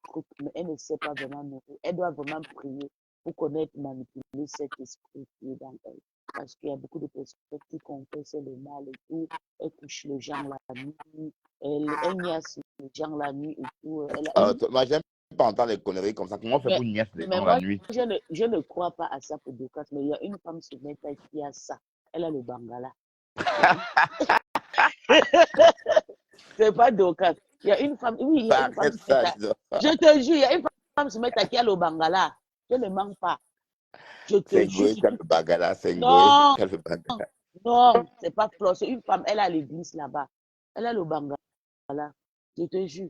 truc, mais elle ne sait pas vraiment nourrir. Elle doit vraiment prier pour connaître, manipuler cet esprit qui est dans elle. Parce qu'il y a beaucoup de personnes qui confessent le mal et tout. Elle touche les gens la nuit, elle niaise les gens la nuit et tout. Moi, j'aime pas entendre les conneries comme ça. Comment on fait pour niaiser les gens la Moi, nuit? je ne crois pas à ça pour Dokas, mais il y a une femme sur Meta qui a ça. Elle a le Bangala. C'est pas Dokas. Il y a une femme, oui, il y a une femme sur Meta. Je te jure, il y a une femme sur Meta qui a le Bangala. Je ne mens pas. Je te jure. C'est Ngoé, Bangala, c'est Non, Ngoé, Bangala. non, c'est pas Flo, c'est une femme. Elle a l'église là-bas. Elle a le Bangala. Je te jure.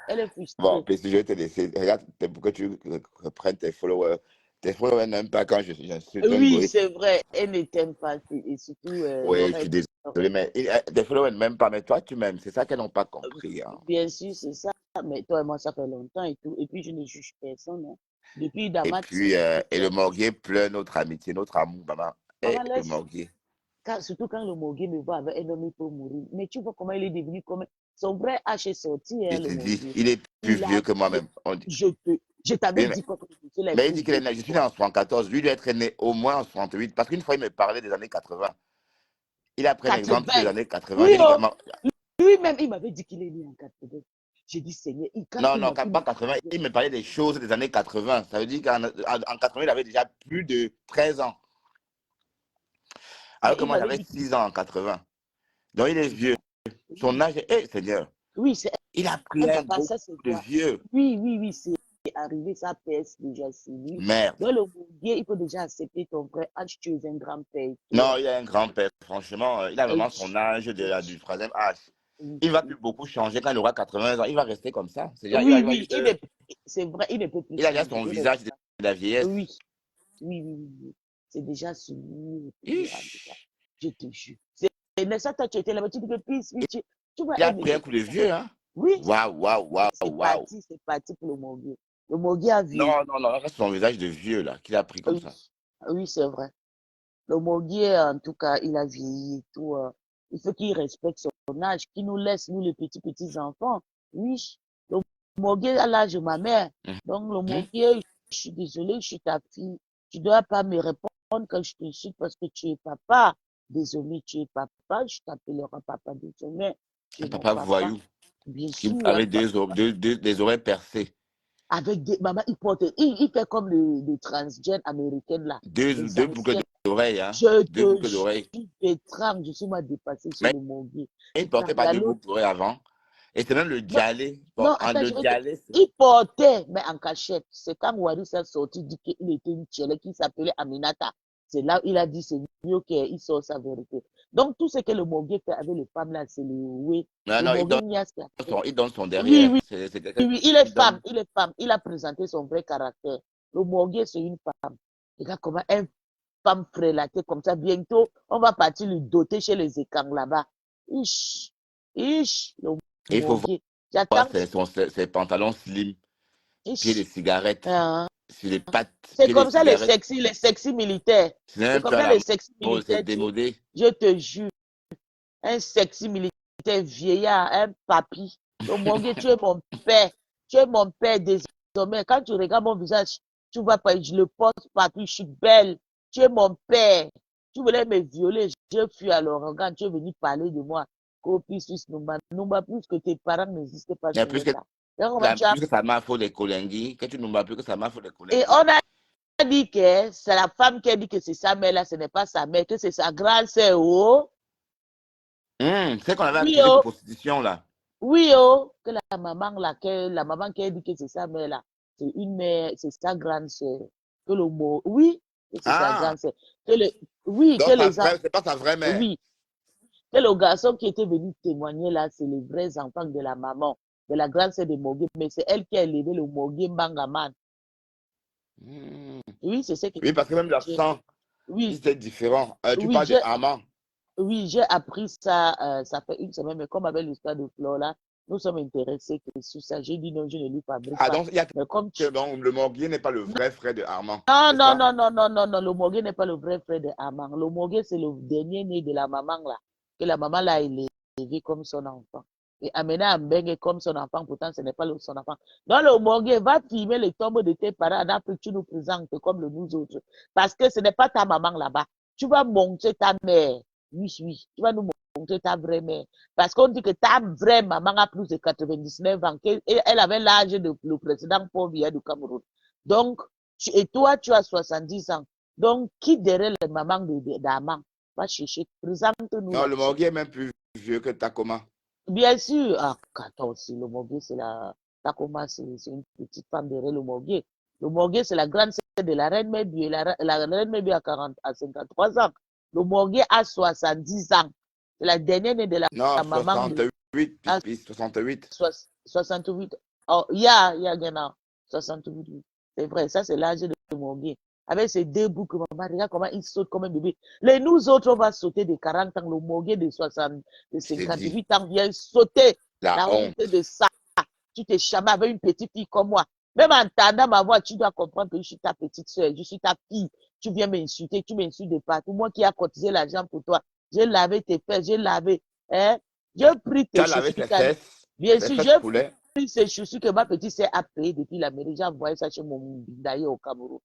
Elle est frustrée. Bon, puis si je vais te laisser, regarde, pour que tu reprennes tes followers. Tes followers n'aiment pas quand j'insulte un Oui, Ngoé. c'est vrai. Elle ne t'aime pas. Et surtout, Oui, je suis désolé, mais tes followers ne m'aiment pas, mais toi, tu m'aimes. C'est ça qu'elles n'ont pas compris. Hein. Bien sûr, c'est ça. Mais toi et moi, ça fait longtemps et tout. Et puis, je ne juge personne. Hein. Depuis Et Damat. puis, et le Morguier pleure notre amitié, notre amour, maman. Et Maman, le Morguier. Surtout quand le Morguier me voit avec un homme, il peut mourir. Mais tu vois comment il est devenu comme... Son vrai H est sorti, hein, le Morguier. Il est plus vieux que moi-même. Je t'avais dit quoi? Mais il dit qu'il est né, je suis né en 74. Lui, il doit être né au moins en 68. Parce qu'une fois, il me parlait des années 80. Il a pris un exemple des années 80. Oui, lui-même, il m'avait dit qu'il est né en 80. J'ai dit, Seigneur, non, pas 80. Il me parlait des choses des années 80. Ça veut dire qu'en 80, il avait déjà plus de 13 ans. Alors Mais que il moi, m'avait j'avais dit que 6 ans en 80. Donc, il est vieux. Son oui, âge, eh, Seigneur, oui, c'est il a pris un un papa, gros ça coup se de voit. vieux. Oui, oui, oui, c'est arrivé, ça pèse déjà sur lui. Merde. Donc, le Mounguier, il faut déjà accepter ton vrai âge, tu es un grand-père. Non, il a un grand-père. Franchement, il a vraiment son Oui, âge du troisième âge. oui, Il ne va oui. plus beaucoup changer quand il aura 80 ans. Il va rester comme ça. C'est-à-dire, Oui, il va oui, juste, c'est vrai, il ne peut plus il a déjà changer. son Il visage de restera. la vieillesse. Oui, oui, oui, oui, oui. C'est déjà sur lui. Et puis, en tout cas, Ish. je te jure. Mais ça, toi, tu étais là-bas, tu dis que puis, tu vas Il a aimer pris un c'est coup comme de ça. vieux, hein? Oui, Waouh, waouh, waouh, waouh. c'est parti pour le Moguier. Le Moguier a vieilli. Non, non, non, c'est son visage de vieux, là, qu'il a pris comme Oui, ça. oui, c'est vrai. Le Moguier, en tout cas, il a vieilli et tout. Il faut qu'il respecte son âge, qu'il nous laisse, nous, les petits enfants. Oui, le Moguier a l'âge de ma mère. Donc, le Mhm. Moguier, je suis désolée, je suis ta fille. Tu ne dois pas me répondre quand je t'insulte parce que tu es papa. Désolé, tu es papa. Je t'appellerai papa désormais. Tu Un es mon papa papa. voyou, Bien qui, sûr, avec des oreilles percées. avec des, maman, il fait comme le transgène américain là, les Deux boucles anciens. d'oreilles, hein? Je Deux te boucles jure, d'oreilles. Bertrand, je suis mal dépassé sur Mais le Moguier. il ne portait pas Il y a deux l'autre. boucles d'oreilles avant. Et c'est même le Non, dialé. Bon, non, attends, le je vais te. dialé, Il portait, mais en cachette. C'est quand Waris a sorti, dit qu'il était une tchèle qui s'appelait Aminata. C'est là où il a dit c'est mieux qu'il sort sa vérité. Donc, tout ce que le Moguier fait avec les femmes là, c'est le oui. non, Le non, Moguier n'y a ce qu'il a fait. il donne son Oui, derrière. oui, C'est quelqu'un oui, il est qui femme, donne. il est femme. Il a présenté son vrai caractère. Le Moguier, c'est une femme. Regarde comment une femme frélatée comme ça. Bientôt, on va partir lui doter chez les écrans là-bas. Le Et il faut Moguier. voir J'attends. ses pantalons slim, puis les Ish. cigarettes, Hein. sur les pattes, C'est puis les comme ça cigarettes. les sexy militaires. C'est C'est même comme plus à ça la les sexy mode, c'est militaires, démodé. je te jure. Un sexy militaire vieillard, un papy. Le Moguier, tu es mon père. Tu es mon père désormais. Quand tu regardes mon visage, tu vois pas, je le porte partout, je suis belle. Tu es mon père. Tu voulais me violer, je fus à l'ouragan, tu es venu parler de moi. Copie Suisse Numba. Numba plus que tes parents n'existaient pas Mais sur le tas. Donc, comment tu as... plus que sa mère faut les colingui, que tu n'oublies plus que sa mère faut les Et colingui. on a dit que c'est la femme qui a dit que c'est sa mère là, ce n'est pas sa mère, que c'est sa grande sœur. Oh. C'est qu'on avait Oui, accusé de oh. prostitution, là. Oui, oh. Que la maman qui a dit que c'est sa mère là, c'est une mère, c'est sa grande sœur. Que le mot, oui, que c'est sa Ah, grande sœur. Que le, oui, que donc les, c'est pas sa vraie mère. oui, que le garçon qui était venu témoigner là, c'est les vrais enfants de la maman, de la grande sœur de Mogué, mais c'est elle qui a élevé le Mogué Bangaman. Hmm. Oui, c'est ce que Oui, parce que même l'accent, il oui, était différent. Tu oui, parles de Amand. oui, j'ai appris ça, ça fait une semaine, mais comme avec l'histoire de Flo là, nous sommes intéressés que sur ça. J'ai dit non, je ne lui fabrique Ah, pas. donc il y a Mais comme que tu... donc, le Morguier n'est pas le vrai frère de Armand, Non, c'est non, ça? non, non, non, non, non, le Mogué n'est pas le vrai frère de Amang. Le Mogué, c'est le dernier né de la maman là, que la maman l'a élevé comme son enfant. Et amené à Mbengue comme son enfant, pourtant ce n'est pas son enfant. Donc le Mogué va filmer les tombes de tes parents, après tu nous présentes comme le nous autres. Parce que ce n'est pas ta maman là-bas. Tu vas montrer ta mère. Oui, oui, tu vas nous montrer ta vraie mère. Parce qu'on dit que ta vraie maman a plus de 99 ans. Et elle avait l'âge de le président Paul Biya du Cameroun. Donc, et toi, tu as 70 ans. Donc, qui derrière les mamans d'Amang va chercher, présente-nous Non, là. le Morguier est même plus vieux que Takoma. Bien sûr, ah, attends aussi, le Mogué, c'est la, Takoma, c'est une petite femme derrière le Mogué. Le Mogué, c'est la grande sœur de la reine Mébi. La reine Mébi a 53 ans. Le Mogué a 70 ans. C'est la dernière née de la Non, maman de 68, à pis 68. 68. Oh, il y a maintenant 68. Oui. C'est vrai, ça c'est l'âge de Mogué. Avec ses deux boucles, maman, regarde comment il saute comme un bébé. Les nous autres, on va sauter de 40 ans. Le Mogué de de Je t'ai dit, 58 ans vient sauter. la La honte honte. de ça. Tu te chamas avec une petite fille comme moi. Même en entendant ma voix, tu dois comprendre que je suis ta petite soeur, je suis ta fille. Tu viens m'insulter, tu m'insultes de partout. Moi qui ai cotisé l'argent pour toi, j'ai lavé tes fesses, j'ai lavé. Hein? J'ai pris Tu tes as lavé chaussures. ses Bien sûr, fesses poulet. pris ces chaussures que ma petite sœur a payées depuis l'Amérique. J'ai envoyé ça chez mon d'ailleurs au Cameroun,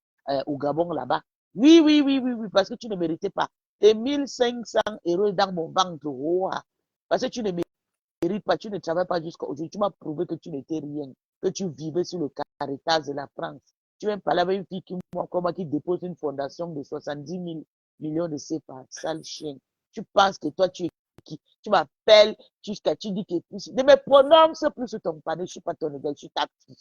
au Gabon là-bas. Oui, oui, oui, oui, oui, parce que tu ne méritais pas. Tes 1 500 € dans mon ventre. Oh, parce que tu ne mérites pas, tu ne travailles pas jusqu'à aujourd'hui. Tu m'as prouvé que tu n'étais rien, que tu vivais sur le Caritas de la France. Tu viens parler avec une fille qui, moi, qui dépose une fondation de 70 000. millions de CFA, sale chien. Tu penses que toi, tu es qui? Tu m'appelles, tu dis que ne me prononce plus sur ton panneau, je ne suis pas ton égal, je suis ta fille.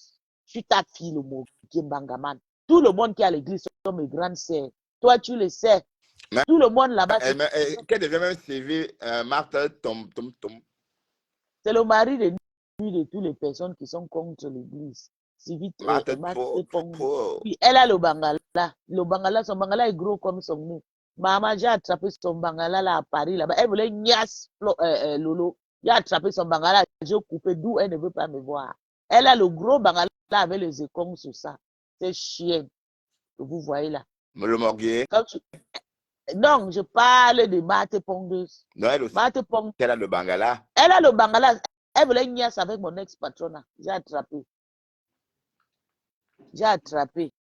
Je suis ta fille, le mot qui est Bangaman. Tout le monde qui est à l'église sont mes grandes sœurs. Toi, tu le sais. Mais, tout le monde là-bas. Qu'elle devient même CV, Marthe Tom. C'est le mari de toutes les personnes qui sont contre l'église. Si vite, puis elle a le Bangala. Le Bangala, son Bangala est gros comme son nez. Maman, j'ai attrapé son Bangala là à Paris. Là-bas. Elle voulait niasse Lolo. J'ai attrapé son Bangala. J'ai coupé d'où elle ne veut pas me voir. Elle a le gros Bangala avec les écons sur ça. C'est chien que vous voyez là. Le morguier. Non, je parle de Marthe Pondeuse. Non, elle aussi. Marthe Pondeuse. Elle a le Bangala. Elle a le Bangala. Elle voulait niasse avec mon ex-patronat. J'ai attrapé. J'ai attrapé.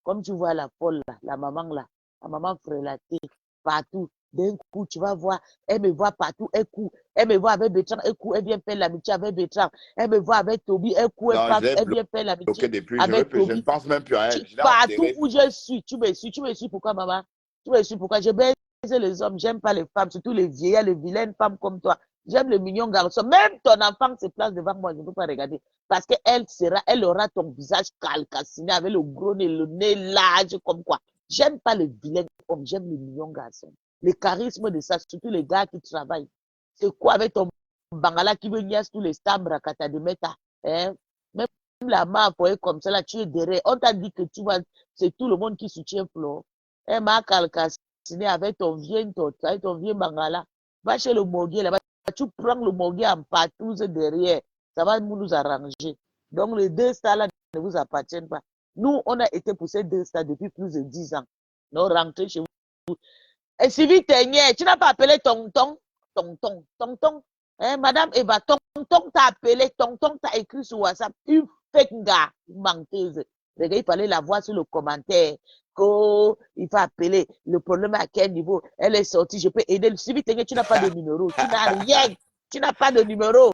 Comme tu vois la folle là, la maman frélatée, partout. D'un coup, tu vas voir, elle me voit partout, elle court. Elle me voit avec Bertrand, elle court, elle vient faire l'amitié avec Bertrand. Elle me voit avec Toby, elle court, elle vient faire l'amitié avec Toby. Je ne pense même plus à elle. Partout où je suis, tu me suis pourquoi, maman? Tu me suis pourquoi? Je baise les hommes, j'aime pas les femmes, surtout les vieillards, les vilaines femmes comme toi. J'aime les mignons garçons. Même ton enfant se place devant moi, je ne peux pas regarder. Parce qu'elle aura ton visage calcassiné avec le gros nez, le nez large comme quoi. J'aime pas les vilains hommes, j'aime les mignons garçons. Le charisme de ça, surtout les gars qui travaillent. C'est quoi avec ton Bangala qui veut niaise tous les stambres à de meta? Hein? Même la main pour comme ça, là, tu es derrière. On t'a dit que tu vas, c'est tout le monde qui soutient Flo. Elle m'a calcassiné avec ton vieux Bangala. Va chez le morguier là-bas. Tu prends le morguier en patouze derrière. Ça va nous arranger. Donc, les deux stars là ne vous appartiennent pas. Nous, on a été pour ces deux stars depuis plus de 10 ans. Donc, rentrez chez vous. Et si vite, tu n'as pas appelé tonton. Hein, Madame Eva, tonton t'a appelé, tonton t'a écrit sur WhatsApp. Une fake gars, une menteuse. Les gars, il fallait la voir sur le commentaire. Il faut appeler. Le problème à quel niveau? Elle est sortie, je peux aider. Si vite, tu n'as pas de numéro. Tu n'as rien. Tu n'as pas de numéro.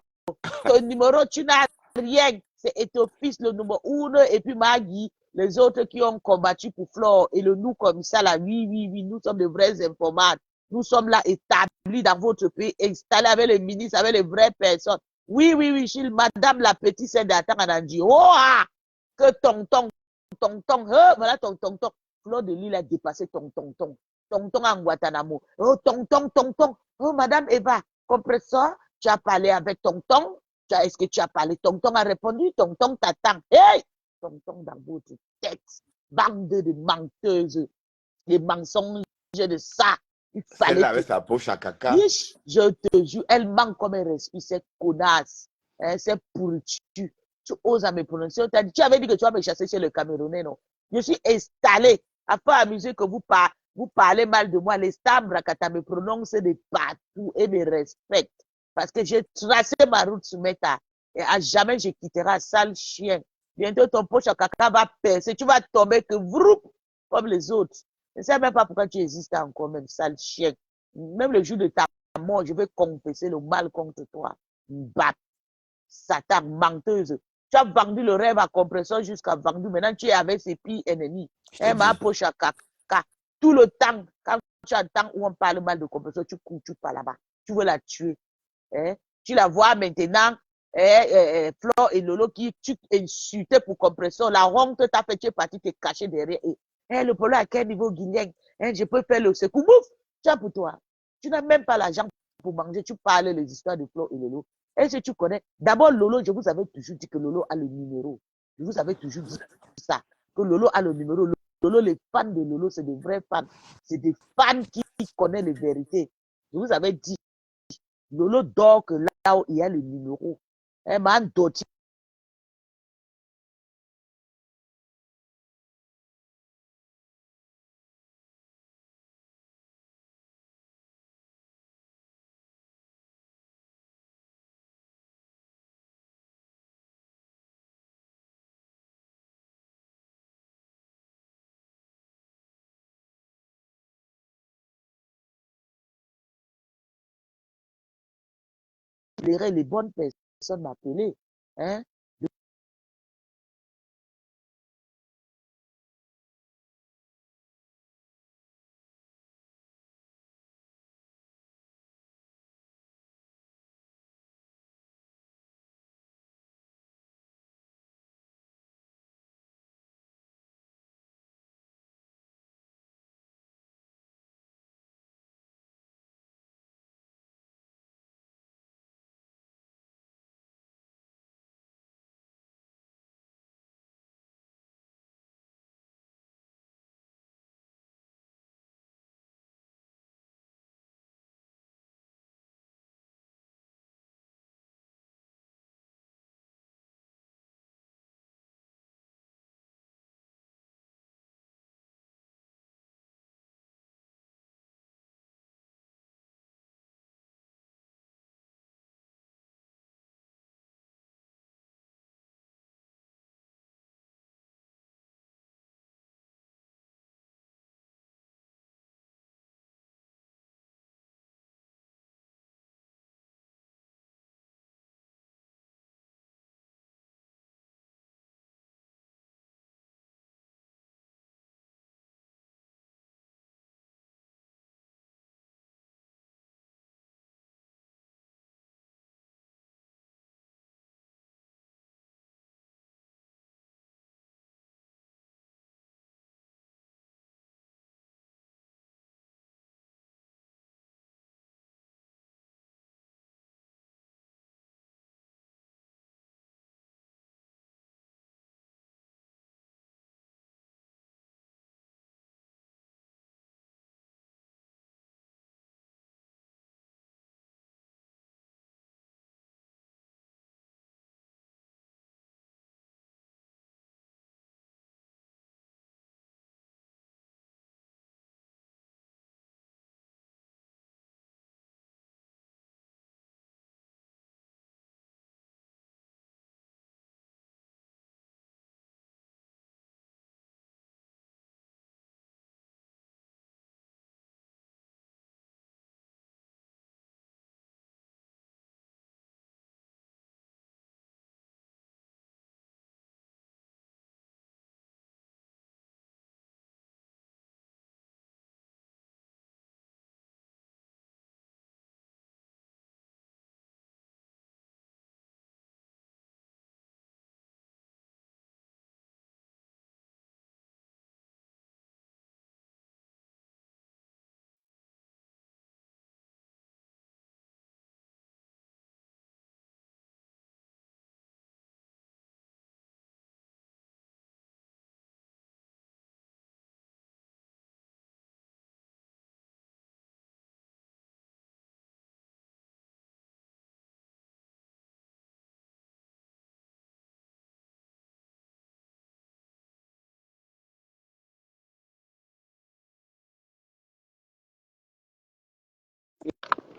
Ton numéro, tu n'as rien. C'est Ethofis, le numéro 1, et puis Maggie, les autres qui ont combattu pour Flore, et le nous comme ça, là, oui, nous sommes de vrais informateurs. Nous sommes là établis dans votre pays, installés avec les ministres, avec les vraies personnes. Oui, Gilles, madame la petite sœur d'Atan a dit, oh, ah, que tonton, voilà tonton. Flore de Lille a dépassé tonton en Guantanamo. Oh, tonton, oh, madame Eva, compresseur, tu as parlé avec tonton. Est-ce que tu as parlé? Tonton a répondu, tonton t'attend. Hey! Tonton dans votre tête. Bande de menteuses. Des mensonges de ça. Celle-là avec sa poche à caca. Je te jure, elle manque comme un respire, cette connasse. Hein, c'est pourriture. Tu oses à me prononcer. Tu avais dit que tu vas me chasser chez le Camerounais, non? Je suis installé à faire amuser que vous parlez mal de moi. Les stars Brakata me prononcent de partout et me respectent. Parce que j'ai tracé ma route sur Meta. Et à jamais je quitterai sale chien. Bientôt ton poche à caca va percer. Tu vas tomber que vroup, comme les autres. Je ne sais même pas pourquoi tu existes encore, même sale chien. Même le jour de ta mort, je vais confesser le mal contre toi. Bat, Satan, menteuse. Tu as vendu le rêve à compression jusqu'à vendu. Maintenant, tu es avec ses pires ennemis. Ma poche à caca. Tout le temps, quand tu entends où on parle mal de compression, tu cours, tu pars là-bas. Tu veux la tuer. Hein? Tu la vois maintenant, Flo et Lolo qui tu insultais pour compression. La honte t'a fait, tu es parti te cacher derrière eux. Le problème à quel niveau, Guilain? Je peux faire le secours. Bouf! Tiens pour toi. Tu n'as même pas l'argent pour manger. Tu parles les histoires de Flo et Lolo. Est-ce que tu connais? D'abord, Lolo, je vous avais toujours dit que Lolo a le numéro. Je vous avais toujours dit ça. Que Lolo a le numéro. Lolo, les fans de Lolo, c'est des vrais fans. C'est des fans qui connaissent les vérités. Je vous avais dit. Lolo dort que là où il y a le numéro. Man doti. Les bonnes personnes m'appeler. Hein?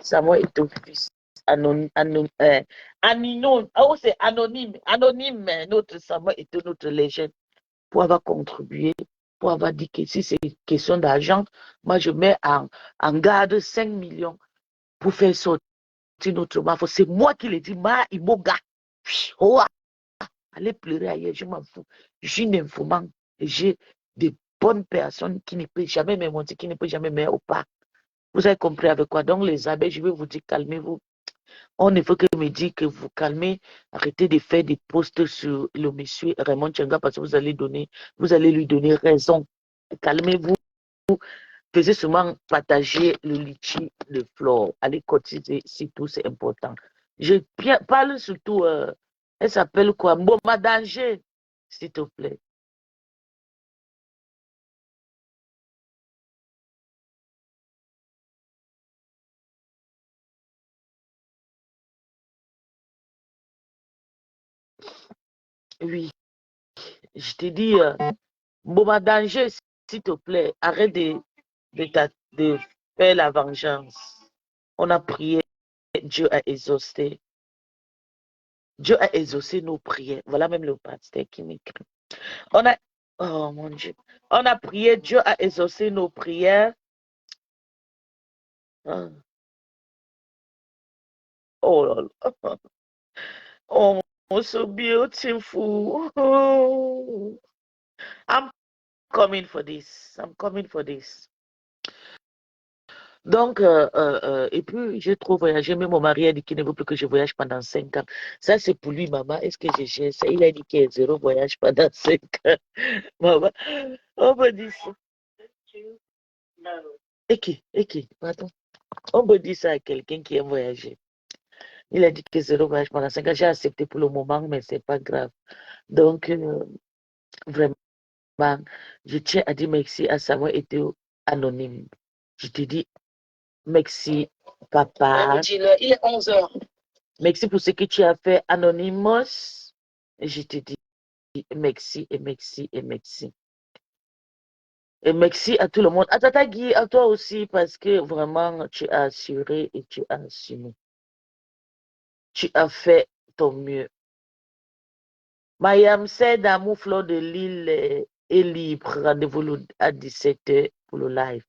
Samuel Eto'o fils. Oh, c'est anonyme. Anonyme, notre Samuel Eto'o, notre légende, pour avoir contribué, pour avoir dit que si c'est question d'argent, moi je mets en garde 5 millions pour faire sortir notre mafia. C'est moi qui l'ai dit, ma Imoga. Oh, allez pleurer ailleurs, je m'en fous. Je suis une informant. J'ai des bonnes personnes qui ne peuvent jamais me monter, qui ne peuvent jamais me au pas. Vous avez compris avec quoi? Donc, les abeilles, je vais vous dire, calmez-vous. On ne faut que me dire que vous calmez, arrêtez de faire des posts sur le monsieur Raymond Tchenga parce que vous allez lui donner raison. Calmez-vous. Faisez seulement partager le litchi de flore. Allez cotiser, c'est tout, c'est important. Je parle surtout, elle s'appelle quoi? Mboma Danger, s'il te plaît. Oui, je te dis, Mboma Danger, s'il te plaît, arrête de faire la vengeance. On a prié, Dieu a exaucé. Dieu a exaucé nos prières. Voilà même le pasteur qui m'écrit. Oh mon Dieu. On a prié, Dieu a exaucé nos prières. Oh là là. Oh, so beautiful. Oh. I'm coming for this. I'm coming for this. Donc, et puis, j'ai trop voyagé. Même mon mari a dit qu'il ne veut plus que je voyage pendant 5 ans. Ça, c'est pour lui, maman. Est-ce que je gère ça? Il a dit qu'il y a 0 voyage pendant 5 ans. Maman, on me dit ça. Pardon. On me dit ça à quelqu'un qui aime voyager. Il a dit que 0 voyage pendant 5 ans. J'ai accepté pour le moment, mais c'est pas grave. Donc, vraiment, je tiens à dire merci à Samuel Eto'o anonyme. Je te dis merci, papa. Il est 11h. Merci pour ce que tu as fait, Anonymous. Je te dis merci et merci et merci. Et merci à tout le monde. À Tata Guy, à toi aussi, parce que vraiment, tu as assuré et tu as assumé. Tu as fait ton mieux. Mayam, c'est d'amour, fleur de l'île est libre. Rendez-vous à 17h pour le live.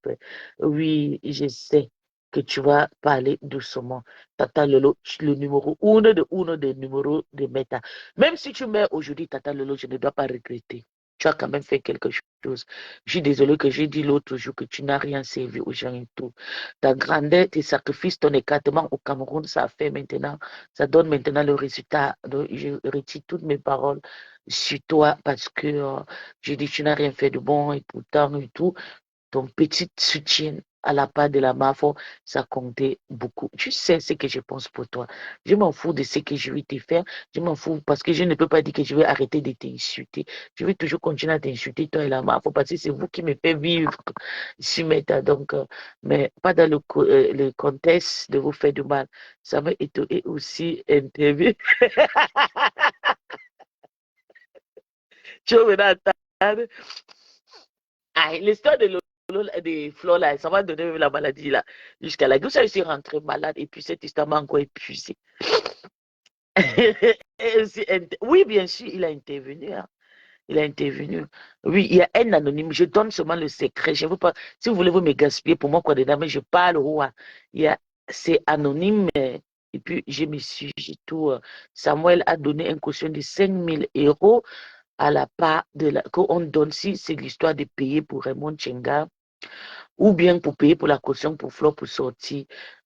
Oui, je sais que tu vas parler doucement. Tata Lolo, le numéro 1 des numéros de Meta. Même si tu mets aujourd'hui Tata Lolo, je ne dois pas regretter. Tu as quand même fait quelque chose. Je suis désolée que j'ai dit l'autre jour que tu n'as rien servi aux gens et tout. Ta grandeur, tes sacrifices, ton écartement au Cameroun, ça fait maintenant, ça donne maintenant le résultat. Donc, je retire toutes mes paroles sur toi parce que je dis tu n'as rien fait de bon et pourtant et tout. Ton petit soutien à la part de la MAFO, ça comptait beaucoup. Tu sais ce que je pense pour toi. Je m'en fous de ce que je vais te faire. Je m'en fous parce que je ne peux pas dire que je vais arrêter de t'insulter. Je vais toujours continuer à t'insulter, toi et la MAFO, parce que c'est vous qui me faites vivre sur Meta. Donc, mais pas dans le contexte de vous faire du mal. Ça m'a étonné aussi interview. Tu veux m'entendre? Ah, l'histoire de des fleurs là, ça m'a donné la maladie là. Jusqu'à la douce, je suis rentrée malade et puis cette histoire m'a encore épuisée. Oui, bien sûr, il a intervenu. Hein. Il a intervenu. Oui, il y a un anonyme. Je donne seulement le secret. Je veux pas. Si vous voulez vous me gaspiller pour moi, quoi dedans, mais je parle roi. C'est anonyme. Et puis, je me suis dit tout. Samuel a donné un caution de 5 000 € à la part de la qu'on donne si c'est l'histoire de payer pour Raymond Tchenga ou bien pour payer pour la caution pour Flo pour sortir,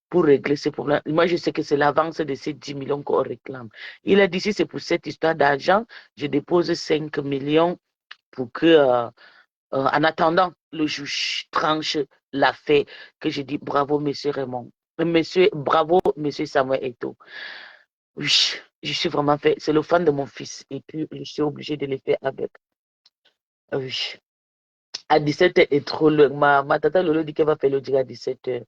pour régler ces problèmes. Moi, je sais que c'est l'avance de ces 10 millions qu'on réclame. Il a dit si c'est pour cette histoire d'argent, je dépose 5 millions pour que, en attendant, le juge tranche l'affaire, que je dis bravo, monsieur Raymond. Bravo, monsieur Samuel Eto'o. Oui, je suis vraiment fait. C'est le fan de mon fils. Et puis, je suis obligé de le faire avec. Oui. À 17h est trop loin. Ma tata Lolo dit qu'elle va faire le dire à 17h.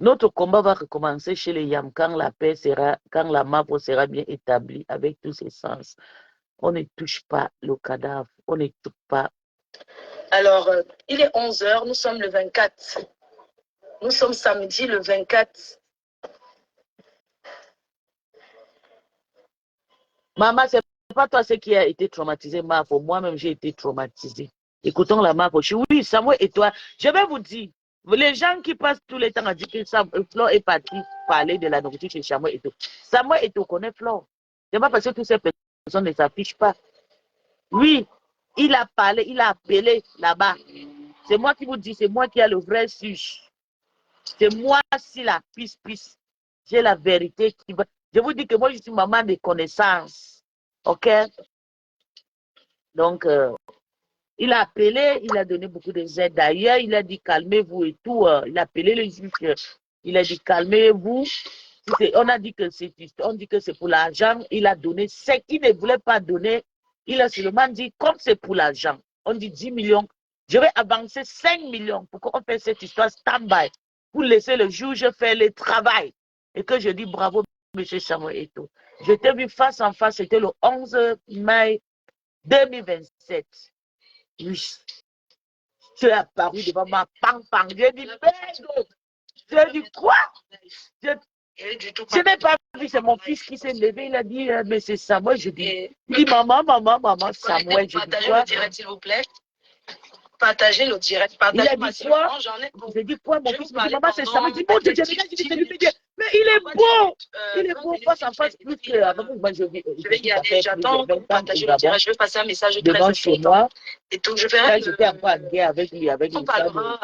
Notre combat va recommencer chez les Yam quand la paix sera, quand la MAPO sera bien établie avec tous ses sens. On ne touche pas le cadavre. On ne touche pas. Alors, il est 11h, nous sommes le 24. Nous sommes samedi le 24 Maman, c'est pas toi ce qui a été traumatisé, Marfo. Moi-même, j'ai été traumatisé. Écoutons la Marfo. Oui, Samuel et toi, je vais vous dire, les gens qui passent tout le temps à dire que Flo est parti parler de la nourriture chez Samuel et tout. Samuel et tout connaît Flo. C'est pas parce que toutes ces personnes ne s'affichent pas. Oui, il a parlé, il a appelé là-bas. C'est moi qui vous dis, c'est moi qui ai le vrai sujet. C'est moi, si la pisse. J'ai la vérité qui va. Je vous dis que moi, je suis maman de connaissances. OK? Donc, il a appelé, il a donné beaucoup d'aide. D'ailleurs, il a dit calmez-vous et tout. Il a appelé le juge. Il a dit calmez-vous. On a dit que c'est pour l'argent. Il a donné ce qu'il ne voulait pas donner. Il a seulement dit comme c'est pour l'argent. On dit 10 millions. Je vais avancer 5 millions pour qu'on fasse cette histoire stand-by. Pour laisser le juge faire le travail. Et que je dis bravo, M. Samuel Eto'o. Je t'ai vu face en face, c'était le 11 mai 2027. Oui. Tu es apparu devant ma pang. J'ai dit, merde. J'ai dit quoi? Je n'ai pas vu, c'est mon fils qui s'est levé, il a dit, mais c'est Samuel. Je dis, maman, Samuel. Je dis quoi? S'il vous plaît. Partagez le direct. Il a dit quoi? J'ai dit quoi? Mon fils me dit, maman, c'est Samuel. Je dis, bon, je c'est lui. Mais il est beau. Il est beau face en face. Plus que avant, moi, je vais y aller. J'attends pour partager le direct. Je vais passer un message très devant chez moi. Et tout, je ferai. J'étais encore en guerre avec lui, avec on parlera.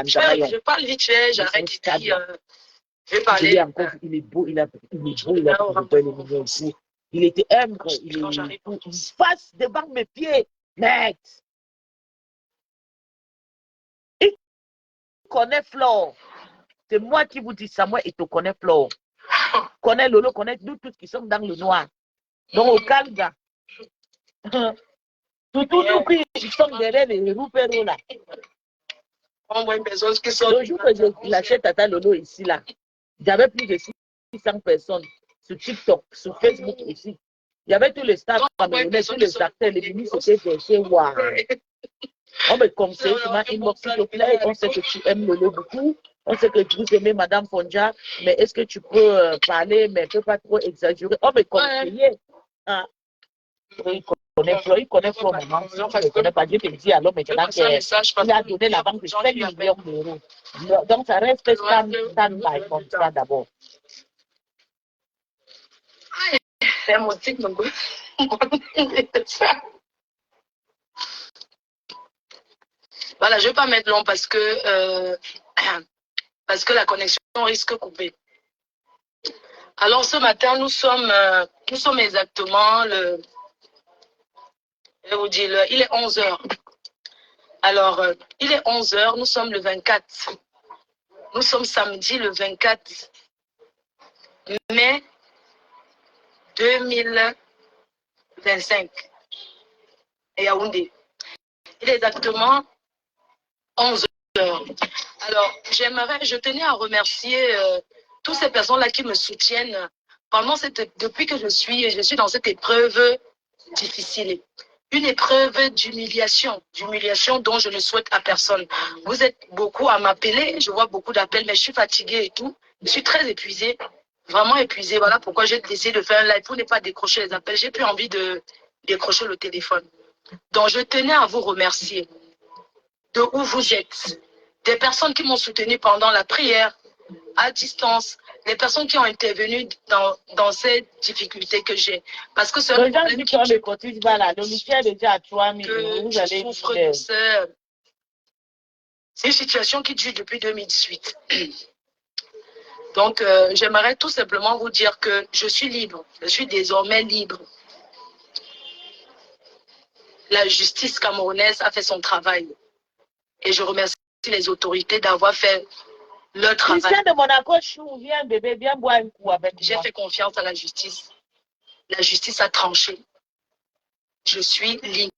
Je parle vite fait, j'arrête ici. Je vais parler. Il est encore, il est beau, il a il était humble, il face devant mes pieds, mec. Il connaît Flore. C'est moi qui vous dis, Samuel, il te connaît Flore. Connaît Lolo, connaît nous tous qui sommes dans le noir. Donc au Canada. Tout pris, ils sont derrière les rouperos là. Le jour que je l'achète à Lolo ici là, j'avais plus de 600 personnes sur TikTok, sur Facebook ici. Il y avait tous les stars camerounais, tous les acteurs, les ministres étaient versés. Waouh! On me conseille, tu m'as inbox, s'il te plaît. On sait que tu aimes Lolo beaucoup. On sait que vous aimez Madame Fonja. Mais est-ce que tu peux parler, mais ne peux pas trop exagérer? On me conseillait. Ah. Il connaît Flo, maman. Je ne connais pas. Dieu te dit alors maintenant qu'il a donné la banque de 5 millions d'euros. Donc, ça reste stand-by comme ça d'abord. Voilà, je ne vais pas mettre long parce que la connexion risque de couper. Alors, ce matin, nous sommes exactement je vais vous dire, il est 11h. Alors, il est 11h, nous sommes le 24. Nous sommes samedi le 24 mai 2025. Et Yaoundé. Il est exactement 11h. Alors, je tenais à remercier toutes ces personnes-là qui me soutiennent depuis que je suis dans cette épreuve difficile. Une épreuve d'humiliation dont je ne souhaite à personne. Vous êtes beaucoup à m'appeler, je vois beaucoup d'appels, mais je suis fatiguée et tout. Je suis très épuisée, vraiment épuisée. Voilà pourquoi j'ai décidé de faire un live pour ne pas décrocher les appels. J'ai plus envie de décrocher le téléphone. Donc, je tenais à vous remercier de où vous êtes, des personnes qui m'ont soutenu pendant la prière, à distance, les personnes qui ont intervenu dans ces difficultés que j'ai. Parce que c'est un problème qui c'est une situation qui dure depuis 2018. Donc, j'aimerais tout simplement vous dire que je suis libre. Je suis désormais libre. La justice camerounaise a fait son travail. Et je remercie les autorités d'avoir fait leur travail. J'ai fait confiance à la justice. La justice a tranché. Je suis libre.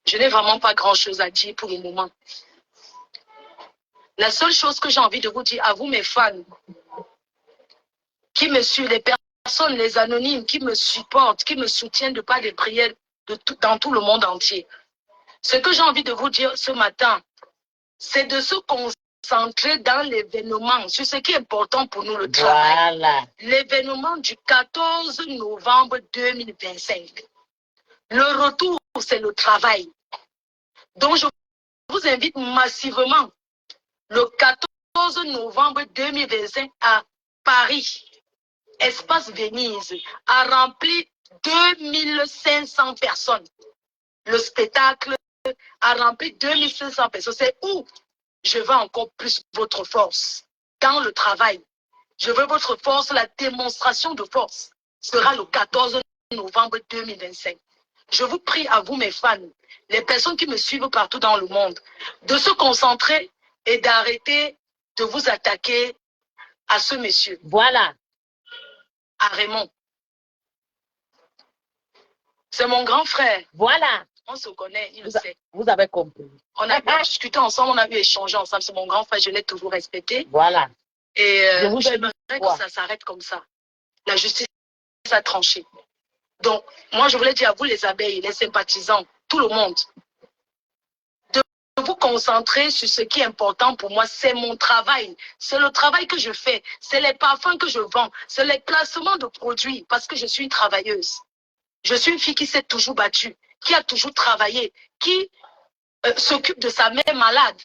Je n'ai vraiment pas grand-chose à dire pour le moment. La seule chose que j'ai envie de vous dire à vous, mes fans, qui me suivent, les personnes, les anonymes, qui me supportent, qui me soutiennent de par des prières dans tout le monde entier. Ce que j'ai envie de vous dire ce matin, c'est de se concentrer dans l'événement, sur ce qui est important pour nous, le travail. Voilà. L'événement du 14 novembre 2025. Le retour, c'est le travail. Donc, je vous invite massivement le 14 novembre 2025 à Paris, Espace Venise, a rempli 2500 personnes. Le spectacle a rempli 2500 personnes. C'est où je veux encore plus votre force dans le travail. Je veux votre force, la démonstration de force sera le 14 novembre 2025. Je vous prie à vous, mes fans, les personnes qui me suivent partout dans le monde, de se concentrer et d'arrêter de vous attaquer à ce monsieur. Voilà. À Raymond. C'est mon grand frère. Voilà. On se connaît, il le sait. Vous avez compris. On a discuté ensemble, on a eu échangé ensemble. C'est mon grand frère, je l'ai toujours respecté. Voilà. Et j'aimerais que ça s'arrête comme ça. La justice a tranché. Donc, moi, je voulais dire à vous, les abeilles, les sympathisants, tout le monde, de vous concentrer sur ce qui est important pour moi. C'est mon travail. C'est le travail que je fais. C'est les parfums que je vends. C'est les placements de produits parce que je suis une travailleuse. Je suis une fille qui s'est toujours battue, qui a toujours travaillé, qui s'occupe de sa mère malade.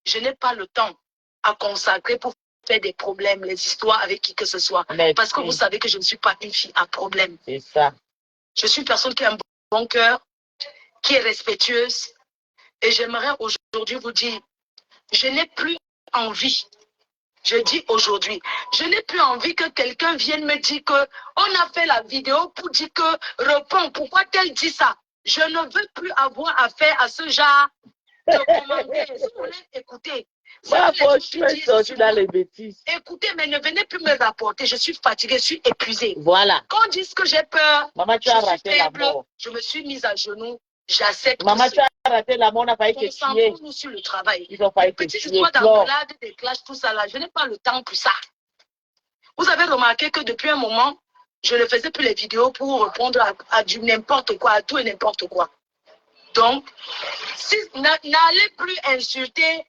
Je n'ai pas le temps à consacrer pour faire des problèmes, les histoires avec qui que ce soit. Parce que vous savez que je ne suis pas une fille à problème. C'est ça. Je suis une personne qui a un bon cœur, qui est respectueuse. Et j'aimerais aujourd'hui vous dire, je n'ai plus envie. Je dis aujourd'hui, je n'ai plus envie que quelqu'un vienne me dire que on a fait la vidéo pour dire que réponds, pourquoi elle dit ça? Je ne veux plus avoir affaire à ce genre de commentaires. Si vous voulez écouter, dans les bêtises. Écoutez, mais ne venez plus me rapporter. Je suis fatiguée, je suis épuisée. Voilà. Quand on dit que j'ai peur, maman, tu as raté la mort. je me suis mise à genoux. J'accepte. Maman, tu as raté la mort, on a failli te tuer. Concentrons-nous sur le travail. Ils ont failli te Petite tuer. histoire d'engueulade, des clashs, tout ça là. Je n'ai pas le temps pour ça. Vous avez remarqué que depuis un moment, je ne faisais plus les vidéos pour répondre à du n'importe quoi, à tout et n'importe quoi. Donc, n'allez plus insulter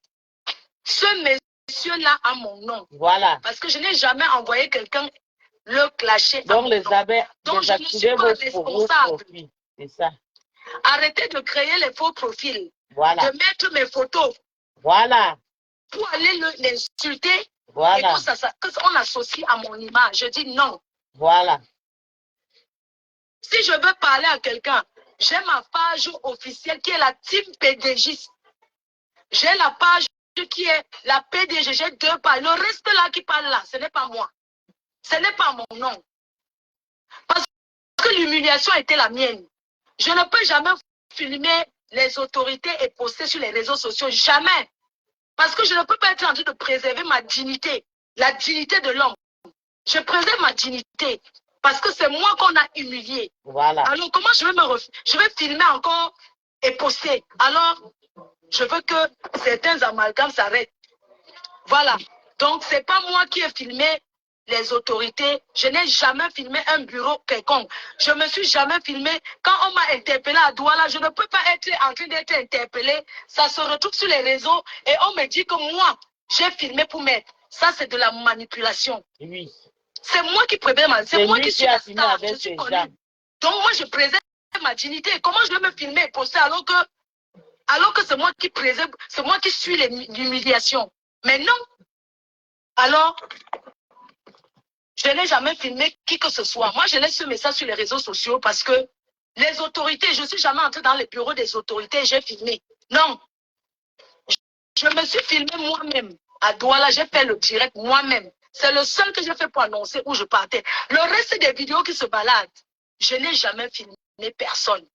ce monsieur-là à mon nom. Voilà. Parce que je n'ai jamais envoyé quelqu'un le clasher. Donc, les abeilles, donc je ne suis pas responsable. C'est ça. Arrêtez de créer les faux profils. Voilà. De mettre mes photos. Voilà. Pour aller l'insulter. Voilà. Et qu'on associe à mon image. Je dis non. Voilà. Si je veux parler à quelqu'un, j'ai ma page officielle qui est la team PDG. J'ai la page qui est la PDG. J'ai 2 pages. Le reste là qui parle là, ce n'est pas moi. Ce n'est pas mon nom. Parce que l'humiliation était la mienne. Je ne peux jamais filmer les autorités et poster sur les réseaux sociaux. Jamais. Parce que je ne peux pas être en train de préserver ma dignité. La dignité de l'homme. Je préserve ma dignité. Parce que c'est moi qu'on a humilié. Voilà. Alors, comment je vais filmer encore et poster? Alors, je veux que certains amalgames s'arrêtent. Voilà. Donc, ce n'est pas moi qui ai filmé les autorités. Je n'ai jamais filmé un bureau quelconque. Je ne me suis jamais filmé. Quand on m'a interpellé à Douala, je ne peux pas être en train d'être interpellé. Ça se retrouve sur les réseaux et on me dit que moi, j'ai filmé pour mettre. Ça, c'est de la manipulation. Oui. C'est moi qui préserve ma dignité. C'est moi qui suis la star. Je suis connue. Donc, moi, je préserve ma dignité. Comment je vais me filmer et poster alors que c'est moi qui préserve, c'est moi qui suis l'humiliation. Mais non. Alors, je n'ai jamais filmé qui que ce soit. Moi, je laisse ce message sur les réseaux sociaux parce que les autorités, je ne suis jamais entrée dans les bureaux des autorités et j'ai filmé. Non. Je me suis filmé moi-même. À Douala, j'ai fait le direct moi-même. C'est le seul que j'ai fait pour annoncer où je partais. Le reste des vidéos qui se baladent, je n'ai jamais filmé personne.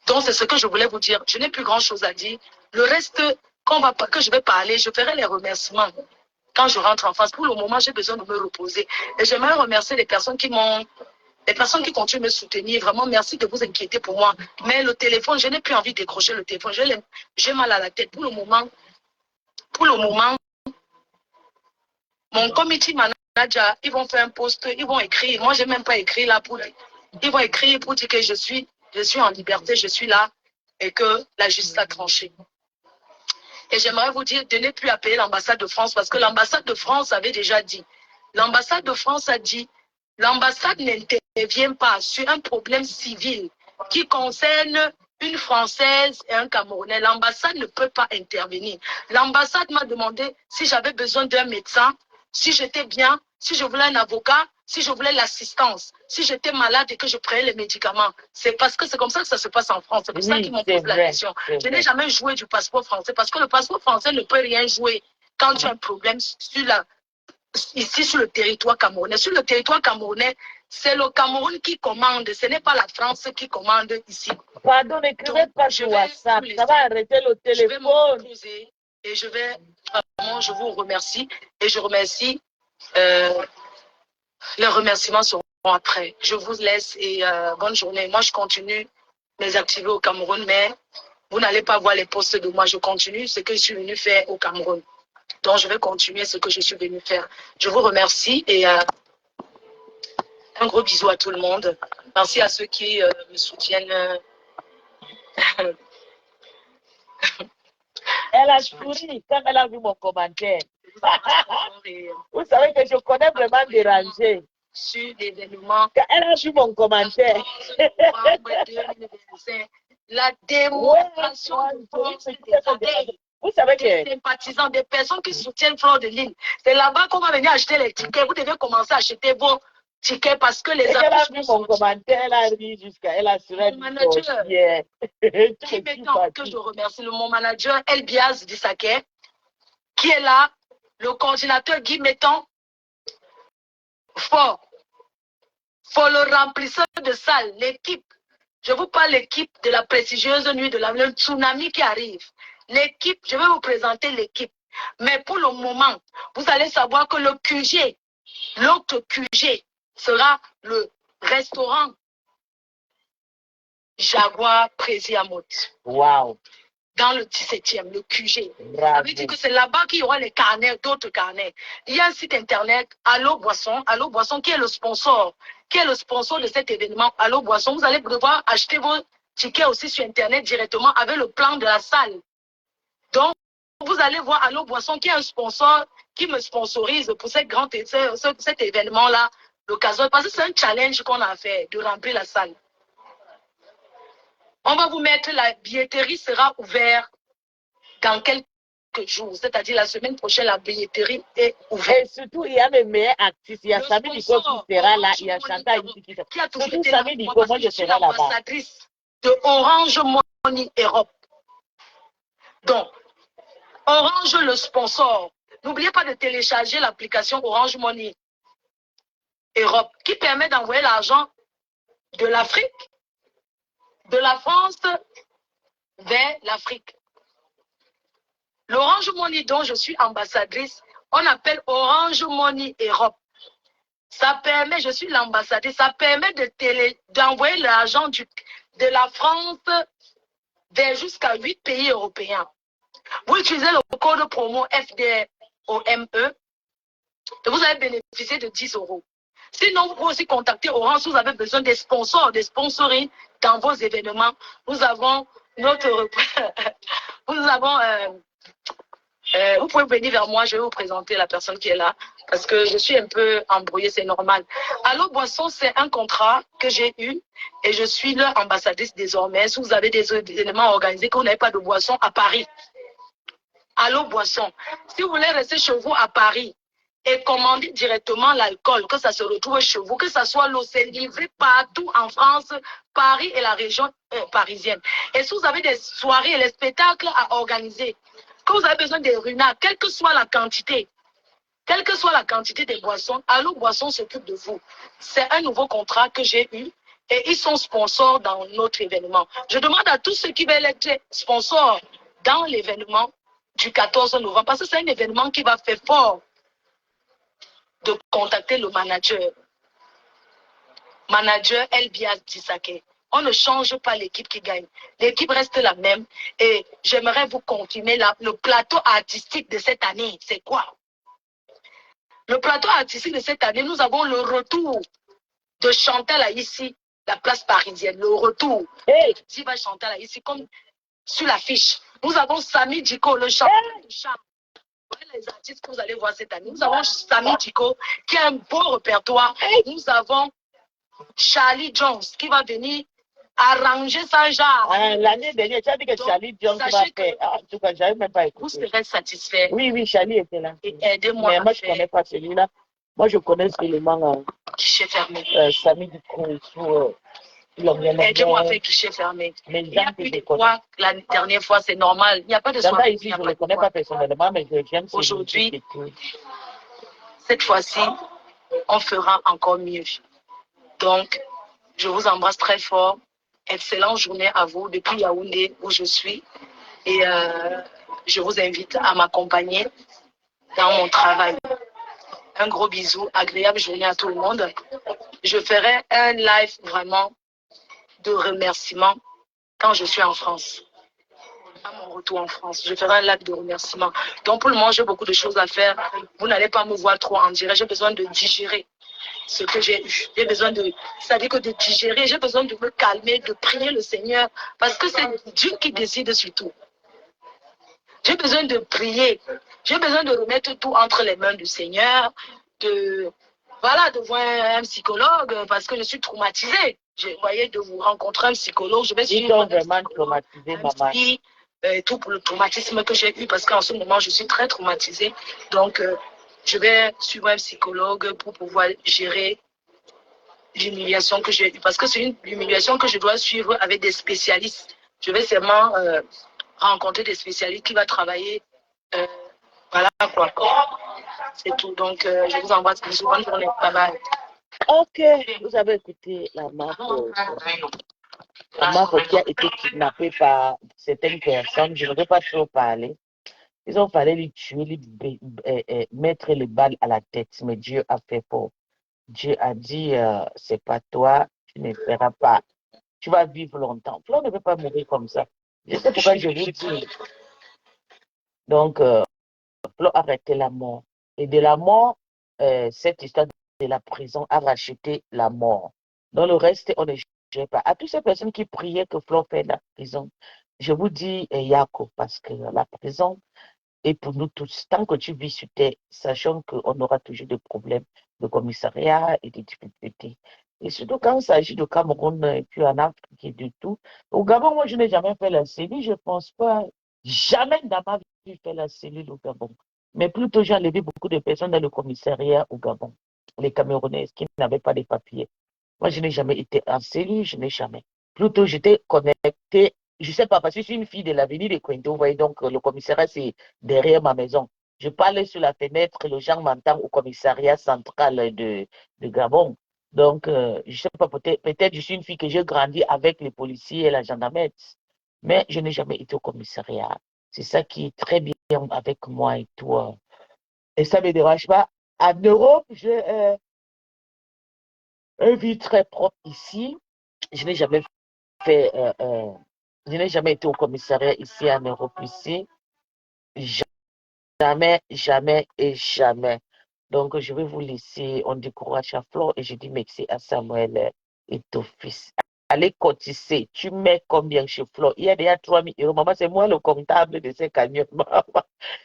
Donc, c'est ce que je voulais vous dire. Je n'ai plus grand-chose à dire. Le reste, que je vais parler, je ferai les remerciements quand je rentre en face. Pour le moment, j'ai besoin de me reposer. Et j'aimerais remercier les personnes qui continuent de me soutenir. Vraiment, merci de vous inquiéter pour moi. Mais le téléphone, je n'ai plus envie de décrocher le téléphone. J'ai mal à la tête. Pour le moment, mon committee manager, ils vont faire un post, ils vont écrire. Moi, je n'ai même pas écrit là pour dire. Ils vont écrire pour dire que je suis en liberté, je suis là et que la justice a tranché. Et j'aimerais vous dire de ne plus appeler l'ambassade de France parce que l'ambassade de France avait déjà dit. L'ambassade de France a dit, l'ambassade n'intervient pas sur un problème civil qui concerne une Française et un Camerounais. L'ambassade ne peut pas intervenir. L'ambassade m'a demandé si j'avais besoin d'un médecin, si j'étais bien, si je voulais un avocat, si je voulais l'assistance, si j'étais malade et que je prenais les médicaments. C'est parce que c'est comme ça que ça se passe en France. C'est pour ça qu'ils m'ont posé la question. Je n'ai jamais joué du passeport français parce que le passeport français ne peut rien jouer quand tu as un problème ici sur le territoire camerounais. Sur le territoire camerounais, c'est le Cameroun qui commande. Ce n'est pas la France qui commande ici. Pardon, n'écrivez pas sur WhatsApp. Ça va arrêter le téléphone. Je vais me reposer et je vais vraiment, je vous remercie et je remercie. Les remerciements seront après. Je vous laisse et bonne journée. Moi, je continue mes activités au Cameroun, mais vous n'allez pas voir les postes de moi. Je continue ce que je suis venu faire au Cameroun. Donc, je vais continuer ce que je suis venu faire. Je vous remercie et un gros bisou à tout le monde. Merci à ceux qui me soutiennent. Elle a souri quand elle a vu mon commentaire. Vous savez que je connais vraiment déranger. Sur l'événement. Quand elle a vu mon commentaire. La démonstration de force des vous savez que des sympathisants, des personnes qui soutiennent Fleur de Lille. C'est là-bas qu'on va venir acheter les tickets. Vous devez commencer à acheter vos tickets parce que les elle a vu mon commentaire, elle a ri jusqu'à elle a sur mon manager, que je remercie, mon manager Elbiaz Dissaké, qui est là, le coordinateur Guy Metton, fort le remplisseur de salle, l'équipe. Je vous parle l'équipe de la prestigieuse nuit de le tsunami qui arrive. L'équipe, je vais vous présenter l'équipe. Mais pour le moment, vous allez savoir que le QG, l'autre QG, sera le restaurant Jaguar Présiamot. Wow. Dans le 17e, le QG. Ça veut dire que c'est là-bas qu'il y aura les carnets, d'autres carnets. Il y a un site internet, Allo Boisson, qui est le sponsor de cet événement. Allo Boisson, vous allez devoir acheter vos tickets aussi sur internet directement avec le plan de la salle. Donc, vous allez voir Allo Boisson, qui est un sponsor qui me sponsorise pour cet événement-là, l'occasion, parce que c'est un challenge qu'on a fait de remplir la salle. On va vous mettre, la billetterie sera ouverte dans quelques jours, c'est-à-dire la semaine prochaine, la billetterie est ouverte. Et surtout, il y a mes meilleurs artistes, il y a Samy Nico qui sera là, il y a Chantal ici qui sera là. Surtout Samy Nico, moi je serai là-bas. Ambassadrice de Orange Money Europe. Donc, Orange le sponsor. N'oubliez pas de télécharger l'application Orange Money Europe qui permet d'envoyer l'argent de l'Afrique, de la France vers l'Afrique. L'Orange Money dont je suis ambassadrice, on appelle Orange Money Europe. Ça permet, je suis l'ambassadrice, ça permet d'envoyer l'argent de la France vers jusqu'à 8 pays européens. Vous utilisez le code promo FDOME et vous allez bénéficier de 10 €. Sinon, vous pouvez aussi contacter Orange si vous avez besoin des sponsors, des sponsoring dans vos événements. Nous avons notre... vous pouvez venir vers moi, je vais vous présenter la personne qui est là, parce que je suis un peu embrouillée, c'est normal. Allo Boisson, c'est un contrat que j'ai eu et je suis leur ambassadrice désormais. Si vous avez des événements organisés, que vous n'avez pas de boisson à Paris, Allo Boisson, si vous voulez rester chez vous à Paris et commander directement l'alcool, que ça se retrouve chez vous, que ça soit l'eau, c'est livré partout en France, Paris et la région parisienne. Et si vous avez des soirées et des spectacles à organiser, que vous avez besoin des runards, quelle que soit la quantité des boissons, Allo Boisson s'occupe de vous. C'est un nouveau contrat que j'ai eu et ils sont sponsors dans notre événement. Je demande à tous ceux qui veulent être sponsors dans l'événement du 14 novembre, parce que c'est un événement qui va faire fort de contacter le manager. Manager Elbiaz Dissaké. On ne change pas l'équipe qui gagne. L'équipe reste la même. Et j'aimerais vous confirmer le plateau artistique de cette année. C'est quoi? Le plateau artistique de cette année, nous avons le retour de Chantal Aïssi, la place parisienne. Le retour. Qui va Chantal Aïssi comme sur l'affiche. Nous avons Samy Diko, le chanteur de chant. Les artistes que vous allez voir cette année. Nous avons Samy Diko, qui a un beau répertoire. Nous avons Charlie Jones, qui va venir arranger ça genre. L'année dernière, tu as dit que Charlie Jones va faire. En tout cas, je n'avais même pas écouté. Vous serez satisfait. Oui, Charlie était là. Et aidez-moi. Mais moi, je ne connais pas celui-là. Moi, je connais seulement guichet fermé. Samy Diko. Aidez-moi avec guichet fermé. Mais il y a eu des fois, la dernière fois, c'est normal. Il n'y a pas de soirée. Ici, je ne le connais pas personnellement, mais j'aime aujourd'hui. Cette fois-ci, on fera encore mieux. Donc, je vous embrasse très fort. Excellente journée à vous depuis Yaoundé où je suis. Et je vous invite à m'accompagner dans mon travail. Un gros bisou, agréable journée à tout le monde. Je ferai un live vraiment de remerciement quand je suis en France. À mon retour en France, je ferai un live de remerciement. Donc pour le moment, j'ai beaucoup de choses à faire. Vous n'allez pas me voir trop en direct. J'ai besoin de digérer ce que j'ai eu. J'ai besoin de, c'est-à-dire que de digérer. J'ai besoin de me calmer, de prier le Seigneur, parce que c'est Dieu qui décide sur tout. J'ai besoin de prier. J'ai besoin de remettre tout entre les mains du Seigneur, de voir un psychologue, parce que je suis traumatisée. Je voyais de vous rencontrer un psychologue. Je vais suivre vraiment traumatisé, maman. Tout pour le traumatisme que j'ai eu, parce qu'en ce moment, je suis très traumatisée. Donc, je vais suivre un psychologue pour pouvoir gérer l'humiliation que j'ai eue. Parce que c'est une humiliation que je dois suivre avec des spécialistes. Je vais seulement rencontrer des spécialistes qui vont travailler. Voilà quoi. C'est tout. Donc, je vous envoie une bonne journée. Bye bye. Ok, vous avez écouté la marque qui a été kidnappée par certaines personnes. Je ne vais pas trop parler. Ils ont fallu lui tuer, mettre les balles à la tête. Mais Dieu a fait pour. Dieu a dit, c'est pas toi, tu ne feras pas. Tu vas vivre longtemps. Flo ne peut pas mourir comme ça. Je sais pourquoi je vous dis. Donc, Flo a arrêté la mort. Et de la mort, cette histoire de la prison a racheté la mort. Dans le reste, on ne jugeait pas. À toutes ces personnes qui priaient que Flo fait la prison, je vous dis, Yako, parce que la prison est pour nous tous. Tant que tu vis sur terre, sachant qu'on aura toujours des problèmes de commissariat et des difficultés. Et surtout quand il s'agit de Cameroun et puis en Afrique et de tout. Au Gabon, moi, je n'ai jamais fait la cellule. Je ne pense pas, jamais dans ma vie, j'ai fait la cellule au Gabon. Mais plutôt, j'ai enlevé beaucoup de personnes dans le commissariat au Gabon. Les Camerounaises qui n'avaient pas de papiers. Moi, je n'ai jamais été en cellule, je n'ai jamais. Plutôt, j'étais connectée, je ne sais pas, parce que je suis une fille de l'avenue de Cointo, vous voyez, donc le commissariat, c'est derrière ma maison. Je parlais sur la fenêtre, les gens m'entendent au commissariat central de Gabon. Donc, je ne sais pas, peut-être je suis une fille que j'ai grandi avec les policiers et la gendarmerie, mais je n'ai jamais été au commissariat. C'est ça qui est très bien avec moi et toi. Et ça ne me dérange pas. En Europe, j'ai une vie très propre ici. Je n'ai jamais fait, je n'ai jamais été au commissariat ici en Europe ici. Jamais, jamais et jamais. Donc, je vais vous laisser. On décourage à Flore et je dis merci à Samuel et ton fils. Allez cotiser. Tu mets combien chez Flore? Il y a déjà 3 000 euros. Maman, c'est moi le comptable de ces camions.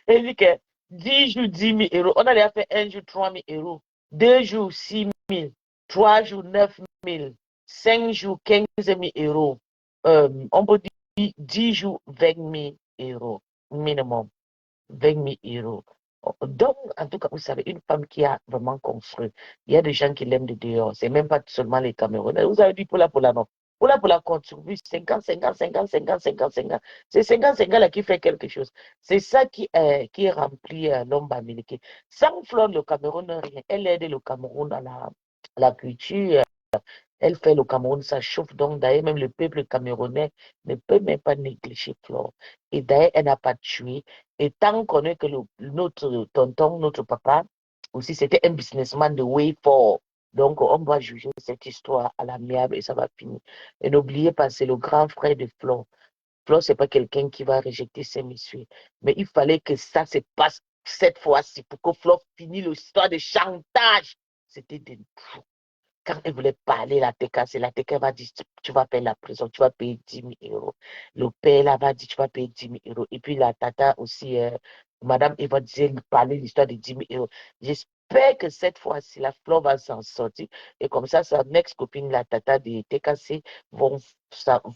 Elle dit que 10 jours, 10 000 euros. On a déjà fait un jour 3 000 euros. 2 jours, 6 000. 3 jours, 9 000. 5 jours, 15 000 euros. On peut dire 10 jours, 20 000 euros minimum. 20 000 euros. Donc, en tout cas, vous savez, une femme qui a vraiment construit, il y a des gens qui l'aiment de dehors. C'est même pas seulement les Camerounais. Vous avez dit pour la non. Pour la contribue 50, 50, 50, 50, 50, 50. C'est 50, 50 là qui fait quelque chose. C'est ça qui remplit l'homme américain. Sans Flore, le Cameroun, rien. Elle aide le Cameroun à la culture. Elle fait le Cameroun, ça chauffe. Donc, d'ailleurs, même le peuple camerounais ne peut même pas négliger Flore. Et d'ailleurs, elle n'a pas tué. Et tant qu'on est que notre tonton, notre papa, aussi, c'était un businessman de way fort. Donc, on va juger cette histoire à l'amiable et ça va finir. Et n'oubliez pas, c'est le grand frère de Flore. Flore, ce n'est pas quelqu'un qui va rejeter ses messieurs. Mais il fallait que ça se passe cette fois-ci pour que Flore finisse l'histoire de chantage. C'était des fous. Quand elle voulait parler, la TK va dire, tu vas payer la prison, tu vas payer 10 000 euros. Le père là va dire, tu vas payer 10 000 euros. Et puis la tata aussi, Madame Eva disait, parler l'histoire de 10 000 euros. J'espère que cette fois-ci, la Flore va s'en sortir. Et comme ça, sa ex-copine, la tata de TKC, vont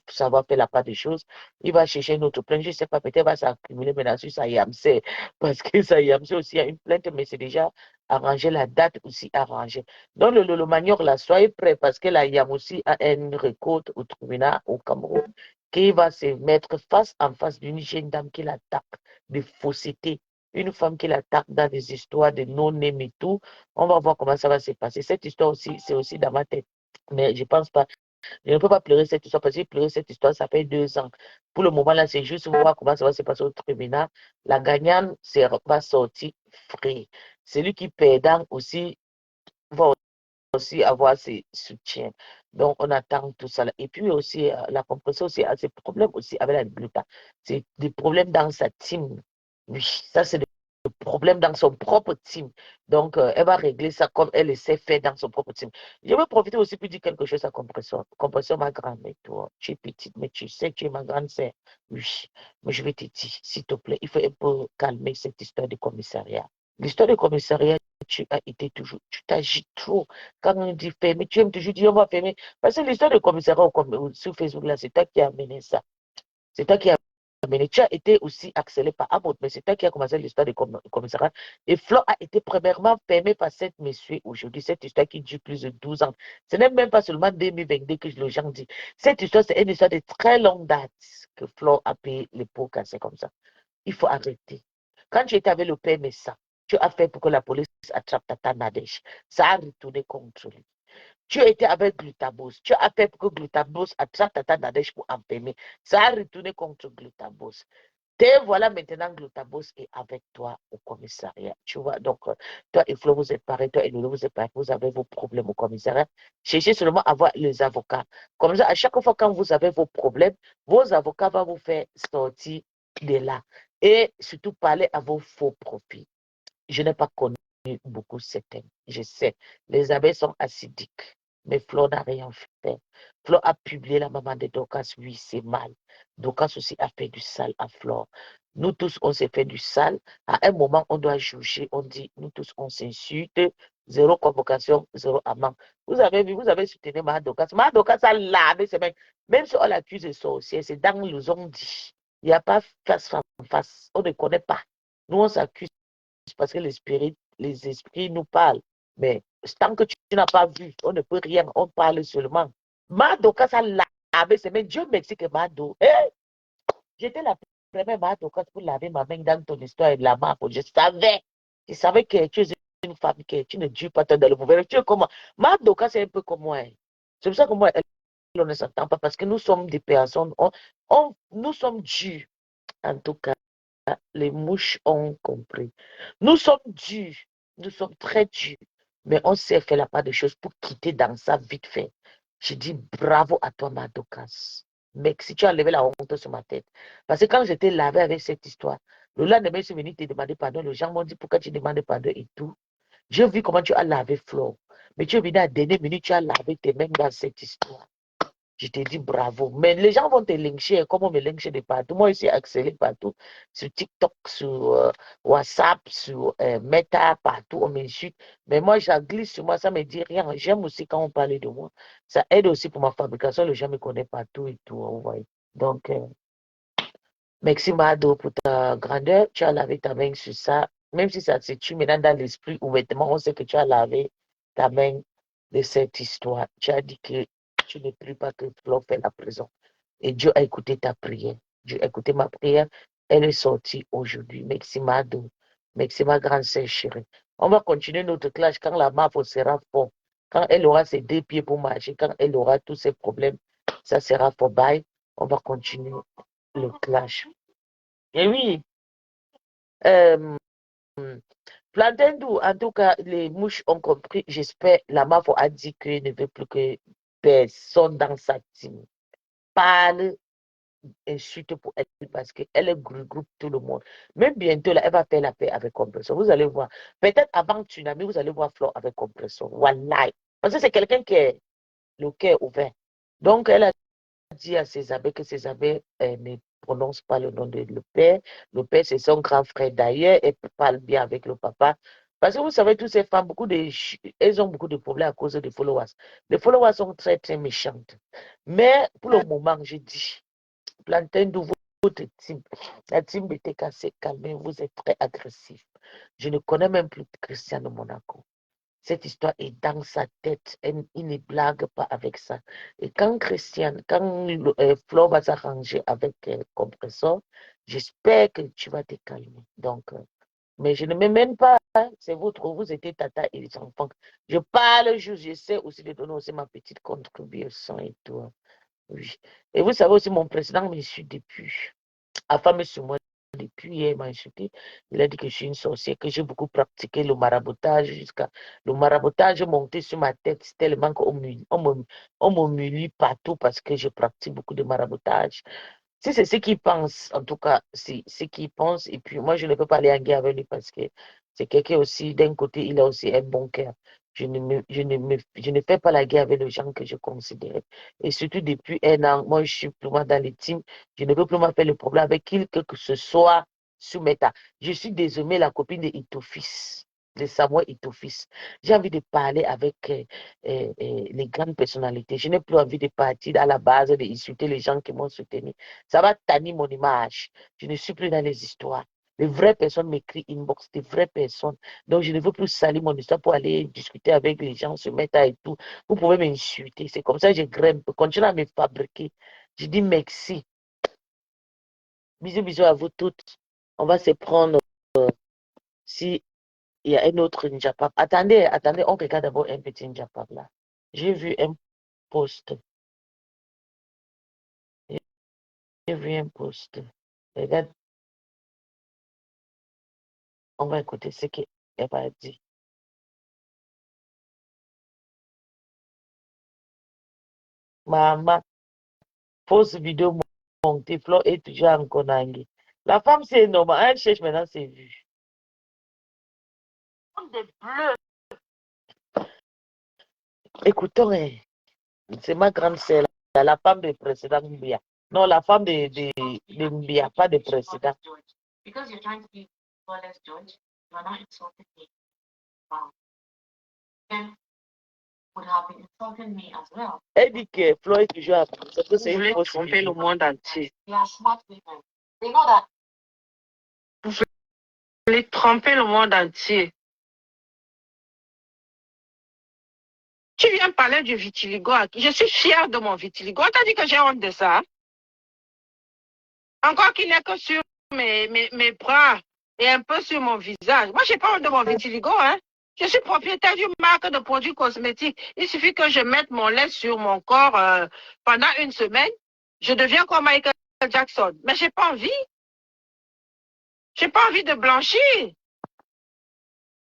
savoir faire la part des choses. Il va chercher une autre plainte. Je ne sais pas, peut-être va s'accumuler maintenant sur sa Yamsé. Parce que sa Yamsé aussi a une plainte, mais c'est déjà arrangé, la date aussi arrangée. Donc, le Lolo Manior, là, soyez prêts parce que la YAM aussi a une récolte au tribunal au Cameroun qui va se mettre face en face d'une jeune dame qui l'attaque de fausseté. Une femme qui l'attaque dans des histoires de non-name et tout. On va voir comment ça va se passer. Cette histoire aussi, c'est aussi dans ma tête. Mais je ne pense pas. Je ne peux pas pleurer cette histoire parce que pleurer cette histoire, ça fait 2 ans. Pour le moment, là, c'est juste voir comment ça va se passer au tribunal. La gagnante va sortir frais. Celui qui perdant aussi va aussi avoir ses soutiens. Donc, on attend tout ça. Et puis aussi, la compression aussi a ses problèmes aussi avec la gluten. C'est des problèmes dans sa team. Oui, ça, c'est des problèmes dans son propre team. Donc, elle va régler ça comme elle essaie de faire dans son propre team. Je veux profiter aussi pour dire quelque chose à compression. Compression, ma grande, mais toi, tu es petite, mais tu sais que tu es ma grande sœur. Oui, mais je vais te dire, s'il te plaît, il faut un peu calmer cette histoire de commissariat. L'histoire du commissariat, tu as été toujours, tu t'agites trop. Quand on dit fermer, tu aimes toujours dire on va fermer. Parce que l'histoire du commissariat sur Facebook, là, c'est toi qui as amené ça. C'est toi qui as amené. Tu as été aussi accéléré par Amour, mais c'est toi qui as commencé l'histoire du commissariat. Et Flo a été premièrement fermé par cette monsieur aujourd'hui. Cette histoire qui dure plus de 12 ans. Ce n'est même pas seulement 2022 que les gens disent. Cette histoire, c'est une histoire de très longue date que Flo a payé les pots cassés comme ça. Il faut arrêter. Quand tu étais avec le père Messa, tu as fait pour que la police attrape Tata Nadège. Ça a retourné contre lui. Tu étais avec Glutabos. Tu as fait pour que Glutabos attrape Tata Nadège pour enfermer. Ça a retourné contre Glutabos. Et voilà maintenant Glutabos est avec toi au commissariat. Tu vois, donc, toi et Flo, vous êtes pareil, toi et Lolo, vous êtes pareil, vous avez vos problèmes au commissariat. Cherchez seulement à voir les avocats. Comme ça, à chaque fois quand vous avez vos problèmes, vos avocats vont vous faire sortir de là. Et surtout, parler à vos faux profits. Je n'ai pas connu beaucoup certains. Je sais, les abeilles sont acidiques. Mais Flo n'a rien fait. Flo a publié la maman de Dorcas. Oui, c'est mal. Dorcas aussi a fait du sale à Flo. Nous tous, on s'est fait du sale. À un moment, on doit juger. On dit, nous tous, on s'insulte. Zéro convocation, zéro amende. Vous avez vu, vous avez soutenu ma Dorcas. Ma Dorcas a lavé ses mains. Même si on l'accuse de sorcière, c'est dans le on dit. Il n'y a pas face à face. On ne connaît pas. Nous, on s'accuse parce que les esprits nous parlent. Mais tant que tu n'as pas vu, on ne peut rien, on parle seulement. Mado, quand ça lavé, c'est mais Dieu merci que Mado. Hey, j'étais la première Mado quand pour laver ma main dans ton histoire et la map. Je savais que tu es une femme, que tu ne dures pas dans le mauvais. Tu es comme moi. Mado, quand c'est un peu comme moi. C'est pour ça que moi, on ne s'entend pas parce que nous sommes des personnes, nous sommes durs. En tout cas, les mouches ont compris. Nous sommes durs, nous sommes très durs, mais on sait faire la part des choses pour quitter dans ça vite fait. Je dis bravo à toi, Madokas. Mec, si tu as levé la honte sur ma tête. Parce que quand j'étais lavé avec cette histoire, le lendemain, je suis venu te demander pardon. Les gens m'ont dit pourquoi tu demandes pardon et tout. J'ai vu comment tu as lavé Flo. Mais tu es venu à la dernière minute, tu as lavé tes mains dans cette histoire. Je te dis bravo. Mais les gens vont te lyncher comme on me lynche de partout. Moi, je suis accéléré partout. Sur TikTok, sur WhatsApp, sur Meta, partout, on m'insulte. Mais moi, je glisse sur moi, ça ne me dit rien. J'aime aussi quand on parle de moi. Ça aide aussi pour ma fabrication. Les gens me connaissent partout et tout. Vous voyez. Donc, merci Mado pour ta grandeur. Tu as lavé ta main sur ça. Même si ça se tue maintenant dans l'esprit ou vêtement, on sait que tu as lavé ta main de cette histoire. Tu as dit que tu ne pries pas que Flo fait la prison. Et Dieu a écouté ta prière. Dieu a écouté ma prière. Elle est sortie aujourd'hui. Merci Mado. Merci ma grande sœur chérie. On va continuer notre clash quand la MAF sera fort. Quand elle aura ses 2 pieds pour marcher, quand elle aura tous ses problèmes, ça sera fort. Bye. On va continuer le clash. Et oui, Plantendou, en tout cas, les mouches ont compris. J'espère, la MAF a dit qu'il ne veut plus que personne dans sa team parle, insulte pour elle parce qu'elle groupe tout le monde. Même bientôt, là, elle va faire la paix avec Compression. Vous allez voir. Peut-être avant Tsunami, vous allez voir Flore avec Compression. Wallahi. Parce que c'est quelqu'un qui est le cœur ouvert. Donc, elle a dit à ses abbés que ses abbés ne prononcent pas le nom de le père. Le père, c'est son grand frère. D'ailleurs, elle parle bien avec le papa. Parce que vous savez, toutes ces femmes, elles ont beaucoup de problèmes à cause des followers. Les followers sont très, très méchantes. Mais pour le moment, je dis, Plantain de votre team, la team BTK s'est calmée, vous êtes très agressif. Je ne connais même plus Cristiano Monaco. Cette histoire est dans sa tête. Il ne blague pas avec ça. Et quand Flo va s'arranger avec Compressor, j'espère que tu vas te calmer. Donc, mais je ne me mène pas. Hein. C'est vous étiez tata et les enfants. Je parle juste, j'essaie aussi de donner aussi ma petite contribution et tout. Hein. Oui. Et vous savez aussi, mon président me suit depuis. Affamé sur moi depuis hier, il m'a insulté. Il a dit que je suis une sorcière, que j'ai beaucoup pratiqué le maraboutage jusqu'à le maraboutage monté sur ma tête tellement qu'on m'humilie partout parce que je pratique beaucoup de maraboutage. Si c'est ce qu'ils pensent, en tout cas, c'est ce qu'ils pensent. Et puis moi, je ne peux pas aller en guerre avec lui parce que c'est quelqu'un aussi, d'un côté, il a aussi un bon cœur. Je ne fais pas la guerre avec les gens que je considère. Et surtout depuis un an, moi, je suis plus dans les teams. Je ne peux plus faire le problème avec qui que ce soit sous Meta. Je suis désormais la copine de Itofis, de Samuel Itofis. J'ai envie de parler avec les grandes personnalités. Je n'ai plus envie de partir à la base, d'insulter les gens qui m'ont soutenu. Ça va tannir mon image. Je ne suis plus dans les histoires. Les vraies personnes m'écrivent inbox, des vraies personnes. Donc, je ne veux plus salir mon histoire pour aller discuter avec les gens, se mettre et tout. Vous pouvez m'insulter. C'est comme ça que je grimpe. Continuez à me fabriquer. Je dis merci. Bisous, bisous à vous toutes. On va se prendre si il y a un autre Njapap. Attendez, on regarde d'abord un petit Njapap là. J'ai vu un post. J'ai vu un post. Regarde. On va écouter ce qu'elle va dire. Maman, fausse vidéo montée, Flo est toujours en Konangi. La femme, c'est normal. Elle cherche maintenant ses vues. Écoutons, hein. C'est ma grande sœur, la femme du président Mbia. Non, la femme de Mbia, pas de président. Because you're trying to be flawless, George, you are not insulting me. Wow. Ken would have been insulting me as well. Elle dit que Flo est toujours après. C'est que c'est une fausse tromper le monde entier. They are smart women. They know that. Vous voulez tromper le monde entier. Tu viens parler du vitiligo. Je suis fière de mon vitiligo. On t'a dit que j'ai honte de ça. Encore qu'il n'est que sur mes bras et un peu sur mon visage. Moi, je n'ai pas honte de mon vitiligo. Hein. Je suis propriétaire d'une marque de produits cosmétiques. Il suffit que je mette mon lait sur mon corps pendant une semaine. Je deviens comme Michael Jackson. Mais je n'ai pas envie. Je n'ai pas envie de blanchir.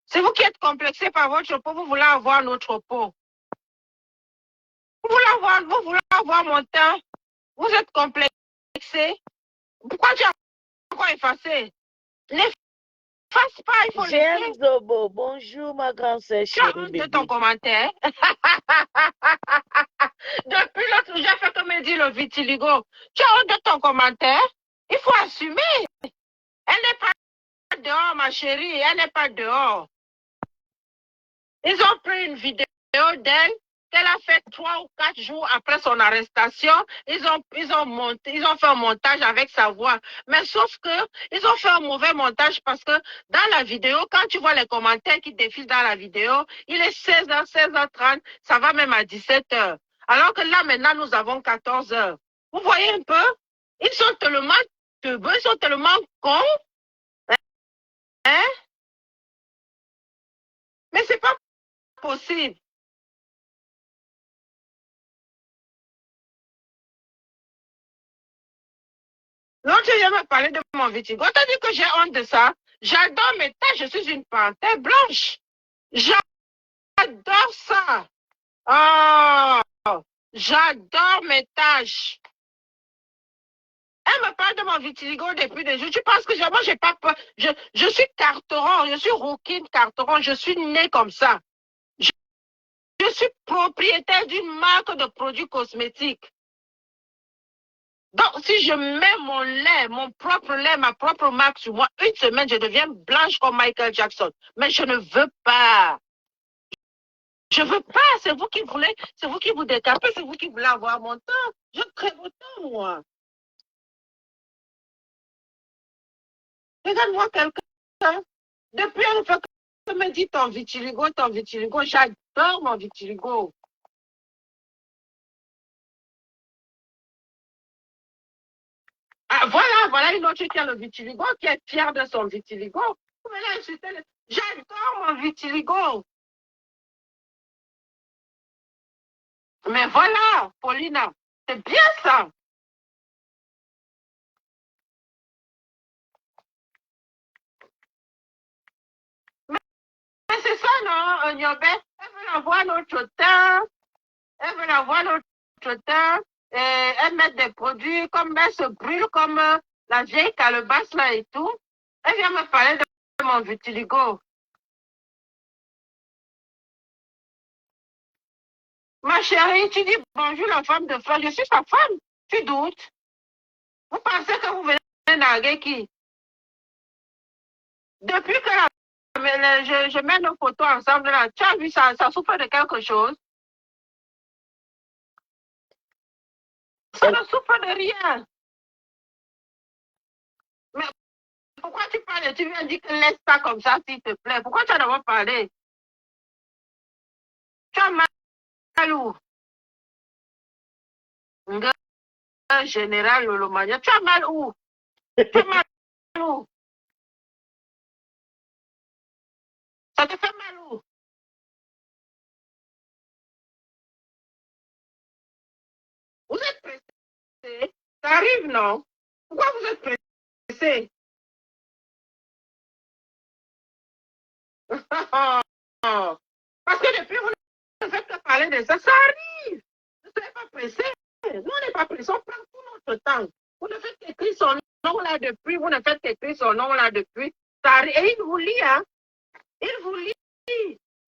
C'est vous qui êtes complexé par votre peau. Vous voulez avoir notre peau. Vous voulez avoir mon teint. Vous êtes complexé. Pourquoi tu as encore effacé? N'efface pas, il faut le Zobo, bonjour ma grande sœur chérie. Tu as honte de ton commentaire? Depuis l'autre, j'ai fait que me dit le vitiligo. Tu as honte de ton commentaire? Il faut assumer. Elle n'est pas dehors, ma chérie. Elle n'est pas dehors. Ils ont pris une vidéo d'elle qu'elle a fait 3 ou 4 jours après son arrestation. Ils ont fait un montage avec sa voix. Mais sauf que ils ont fait un mauvais montage parce que dans la vidéo, quand tu vois les commentaires qui défilent dans la vidéo, il est 16h, 16h30, ça va même à 17h. Alors que là, maintenant, nous avons 14h. Vous voyez un peu? Ils sont tellement teubeux, ils sont tellement cons. Hein? Mais c'est pas possible. Non, tu viens me parler de mon vitiligo. T'as dit que j'ai honte de ça. J'adore mes taches. Je suis une panthère blanche. J'adore ça. Oh, j'adore mes taches. Elle me parle de mon vitiligo depuis des jours. Tu penses que moi, j'ai pas peur. Je suis carteron. Je suis rouquine carteron. Je suis née comme ça. Je suis propriétaire d'une marque de produits cosmétiques. Donc, si je mets mon lait, mon propre lait, ma propre marque sur moi, une semaine, je deviens blanche comme Michael Jackson. Mais je ne veux pas. Je ne veux pas. C'est vous qui voulez, c'est vous qui vous décapez, c'est vous qui voulez avoir mon temps. Je crée mon temps, moi. Regarde-moi quelqu'un. Depuis, on ne fait que me dire ton vitiligo, ton vitiligo. J'adore mon vitiligo. Ah, voilà une autre qui a le vitiligo, qui est fière de son vitiligo. J'adore mon vitiligo. Mais voilà, Paulina, c'est bien ça. Mais c'est ça, non, Nyobé? Elle veut avoir notre temps. Elle veut avoir notre temps. Et elle met des produits comme elle se brûle comme la vieille calebasse là et tout. Elle vient me parler de mon vitiligo. Ma chérie, tu dis bonjour la femme de frère. Je suis sa femme. Tu doutes? Vous pensez que vous venez narguer qui? Depuis que je mets nos photos ensemble là, tu as vu ça souffre de quelque chose? Ça ne souffre de rien. Mais pourquoi tu parles? Tu viens dire que laisse ça comme ça, s'il te plaît. Pourquoi tu as d'abord parlé? Tu as mal où? Un général Lolomania. Tu as mal où? Tu as mal où? Ça te fait mal où? Vous êtes pressé? Ça arrive, non? Pourquoi vous êtes pressé? Parce que depuis, vous ne faites que parler de ça. Ça arrive. Ne soyez pas pressé. Nous, on n'est pas pressé. On prend tout notre temps. Vous ne faites qu'écrire son nom là depuis. Vous ne faites qu'écrire son nom là depuis. Ça arrive. Et il vous lit, hein. Il vous lit.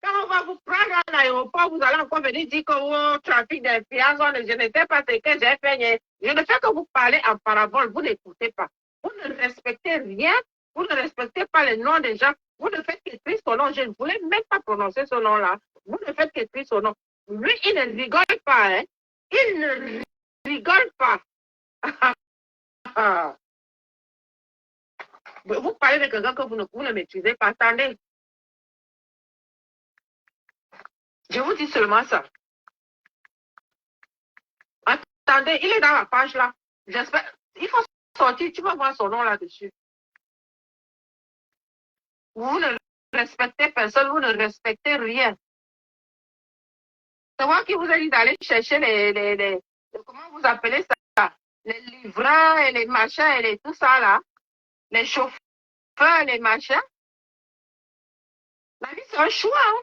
Quand on va vous prendre à l'aéroport, vous allez encore venir dire que oh, trafic d'influence, je ne sais pas ce que j'ai fait. Je ne fais que vous parler en parabole. Vous n'écoutez pas. Vous ne respectez rien. Vous ne respectez pas les noms des gens. Vous ne faites qu'écrire son nom. Je ne voulais même pas prononcer ce nom-là. Vous ne faites qu'écrire son nom. Lui, il ne rigole pas. Hein? Il ne rigole pas. Vous parlez de quelqu'un que vous ne maîtrisez pas. Attendez. Je vous dis seulement ça. Attendez, il est dans la page là. J'espère. Il faut sortir. Tu vas voir son nom là-dessus. Vous ne respectez personne. Vous ne respectez rien. C'est moi qui vous ai dit d'aller chercher comment vous appelez ça? Les livreurs et les machins et tout ça là. Les chauffeurs, les machins. La vie, c'est un choix. Hein?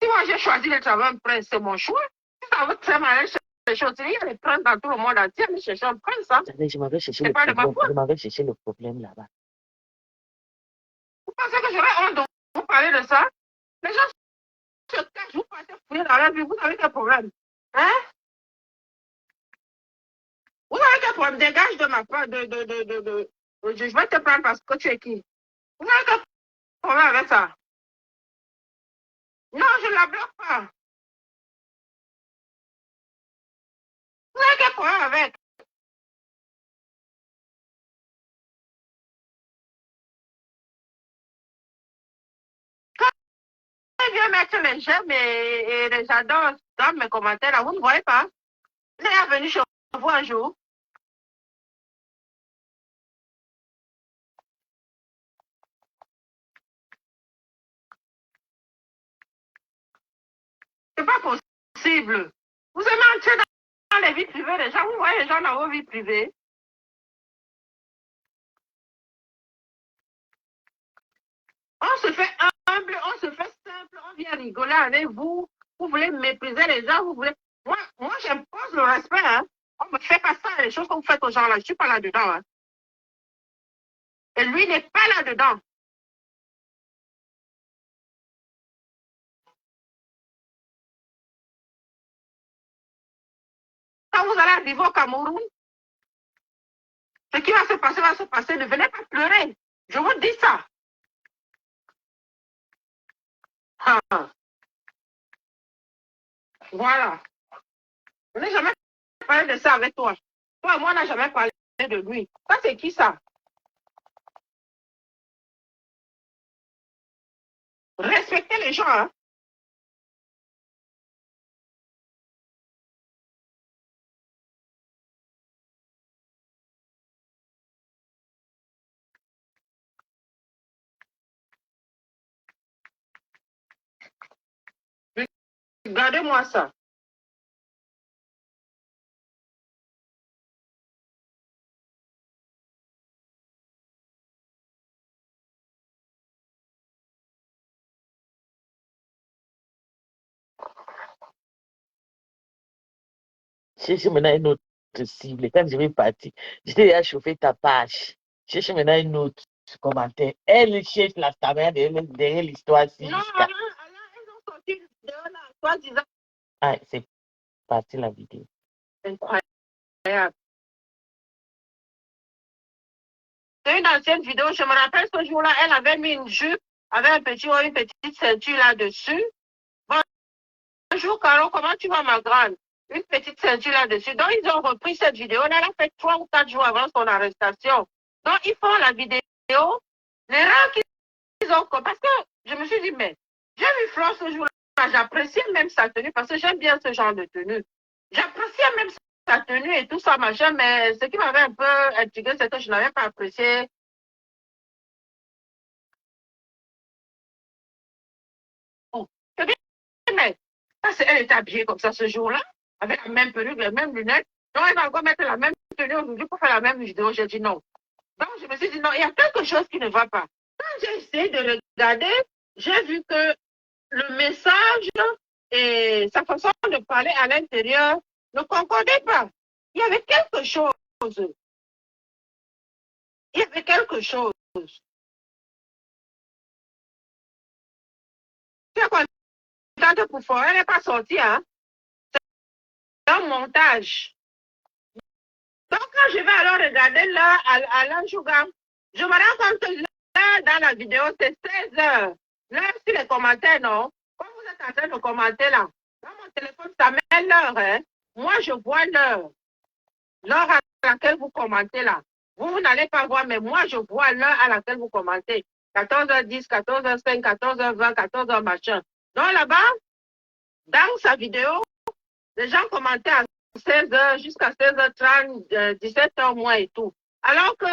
Si moi j'ai choisi de travailler un prince, c'est mon choix. Si ça veut très mal chercher aussi, il y a des princes dans tout le monde entier, aller chercher un prince. Hein? Je m'avais cherché le problème là-bas. Vous pensez que j'aurais honte de vous parler de ça? Les gens se cachent, vous passez fouiller dans la vie, vous avez quel problème? Hein? Vous avez quel problème? Dégage de ma part, je vais te prendre parce que tu es qui? Vous avez quel problème avec ça? Non, je ne la bloque pas. Vous avez quel problème avec? Quand je viens mettre les j'aime et les j'adore dans mes commentaires, là, vous ne voyez pas? Vous êtes venu chez vous un jour. C'est pas possible. Vous aimez entrer dans les vies privées des gens. Vous voyez les gens dans vos vies privées. On se fait humble, on se fait simple, on vient rigoler avec vous. Vous voulez mépriser les gens, vous voulez. Moi j'impose le respect. Hein. On ne me fait pas ça, les choses que vous faites aux gens là. Je ne suis pas là-dedans. Hein. Et lui n'est pas là-dedans. Quand vous allez arriver au Cameroun, ce qui va se passer va se passer. Ne venez pas pleurer. Je vous dis ça. Ah. Voilà. On n'a jamais parlé de ça avec toi. Toi et moi, on n'a jamais parlé de lui. Ça, c'est qui ça? Respectez les gens, hein. Regardez-moi ça. Cherche maintenant une autre cible. Quand je vais partir, je t'ai déjà chauffé ta page. Cherche maintenant une autre commentaire. Elle cherche la caméra derrière l'histoire. Non, Alain, elles ont sorti de là, toi disant. Ah, c'est parti la vidéo. Incroyable. C'est une ancienne vidéo. Je me rappelle ce jour-là, elle avait mis une jupe avec une petite ceinture là-dessus. Bonjour, Caro, comment tu vas, ma grande? Une petite ceinture là-dessus. Donc, ils ont repris cette vidéo. Elle a fait 3 ou 4 jours avant son arrestation. Donc, ils font la vidéo. L'erreur qu'ils ont... Parce que je me suis dit, mais j'ai vu Flo ce jour-là. J'appréciais même sa tenue parce que j'aime bien ce genre de tenue. J'appréciais même sa tenue et tout ça, machin. Mais ce qui m'avait un peu intrigué, c'est que je n'avais pas apprécié. Oh, c'est bien, mais elle était habillée comme ça ce jour-là, avec la même perruque, les mêmes lunettes. Donc, elle va encore mettre la même tenue aujourd'hui pour faire la même vidéo. J'ai dit non. Donc, je me suis dit non, il y a quelque chose qui ne va pas. Quand j'ai essayé de regarder, j'ai vu que le message et sa façon de parler à l'intérieur ne concordaient pas. Il y avait quelque chose. Il y avait quelque chose. Tu es contente pour Fort, elle n'est pas sortie, hein? C'est un montage. Donc, quand je vais alors regarder là, à l'Anjouga, je me rends compte que là, dans la vidéo, c'est 16 heures. Là, sur les commentaires, non? Quand vous êtes en train de commenter là, dans mon téléphone, ça met l'heure, hein? Moi, je vois l'heure. L'heure à laquelle vous commentez là. Vous n'allez pas voir, mais moi, je vois l'heure à laquelle vous commentez. 14h10, 14h05, 14h20, 14h machin. Donc là-bas, dans sa vidéo, les gens commentaient à 16h jusqu'à 16h30, 17h moins et tout. Alors que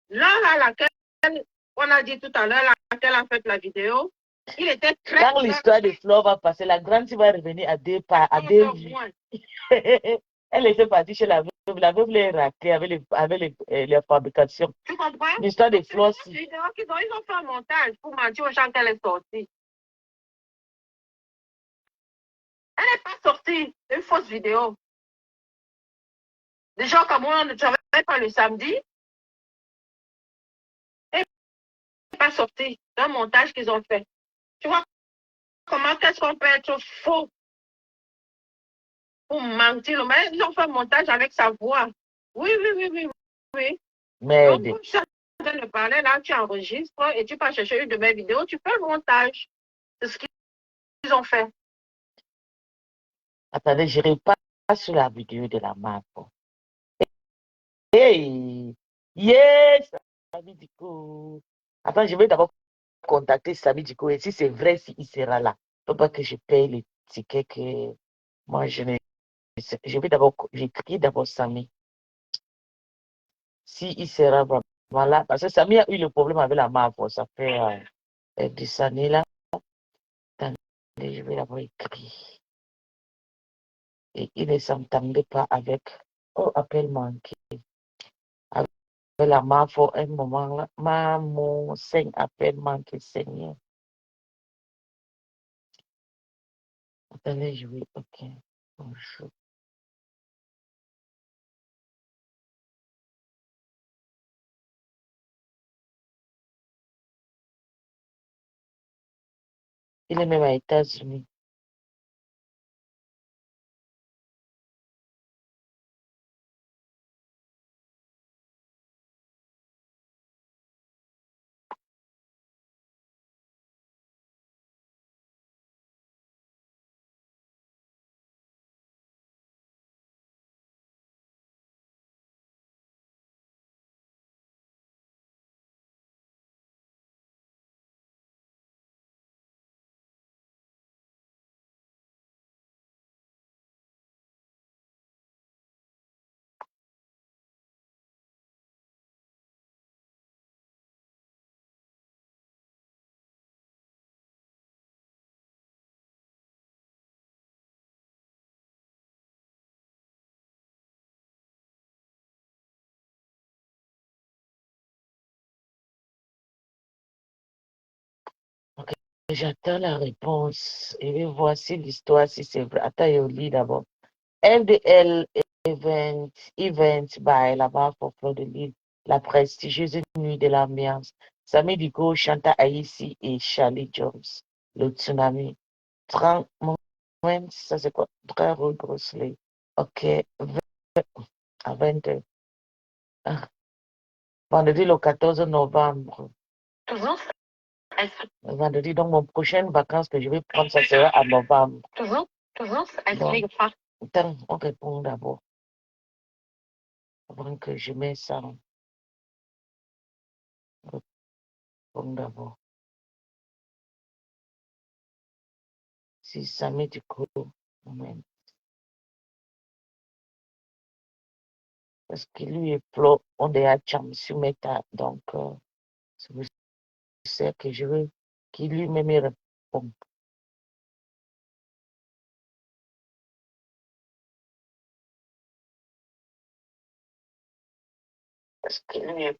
l'heure à laquelle, on a dit tout à l'heure, à laquelle a fait la vidéo, il était très... Quand l'histoire de Flo va passer, la grande va revenir à deux pas, à deux vues. Elle était partie chez la veuve. La veuve l'a raquée avec les fabrications. Tu comprends? L'histoire de Flo aussi. Ils ont fait un montage pour mentir aux gens qu'elle est sortie. Elle n'est pas sortie. Une fausse vidéo. Les gens comme moi, on ne travaille pas le samedi. Elle n'est pas sortie d'un montage qu'ils ont fait. Tu vois comment qu'est-ce qu'on peut être faux pour mentir? Mais ils ont fait un montage avec sa voix. Oui, oui, oui, oui, oui. Merde. Donc, tu es en train de parler, là, tu enregistres et tu peux chercher une de mes vidéos, tu fais le montage. C'est ce qu'ils ont fait. Attendez, je repars sur la vidéo de la map. Hey! Yes! Samy Diko. Attends, je vais d'abord contacter Samy Diko et si c'est vrai, s'il sera là. Il ne faut pas que je paye les tickets que moi je ne. Je vais d'abord, j'écris d'abord Samy. S'il sera vraiment là, parce que Samy a eu le problème avec la map. Ça fait des années là. Attendez, je vais d'abord écrire. Et il ne s'entendait pas avec. Oh, appel manqué. Avec la map pour un moment là. Mon 5 appel manqué, Seigneur. Attendez, je vais. Ok. Bonjour. Il est même aux États-Unis. J'attends la réponse. Et voici l'histoire, si c'est vrai. Attends, je lis d'abord. LDL Event by là-bas pour Fleur de Lille. La prestigieuse nuit de l'ambiance. Samy Digo, Chanta Aïssi et Charlie Jones. Le tsunami. 30 moments, ça c'est quoi? Très rue Grosselet. Ok. À 20h. Ah. Vendredi le 14 novembre. Toujours. Vendredi, donc mon prochaine vacances que je vais prendre, ça sera à novembre. Toujours. Bon. Attends, on répond d'abord. Avant que je mette ça. On répond d'abord. Si ça met du coup, moment. Parce que lui et Flo, on est à Cham sur Meta. Donc, c'est pour ça que je veux qu'il lui-même réponde. Parce que lui est...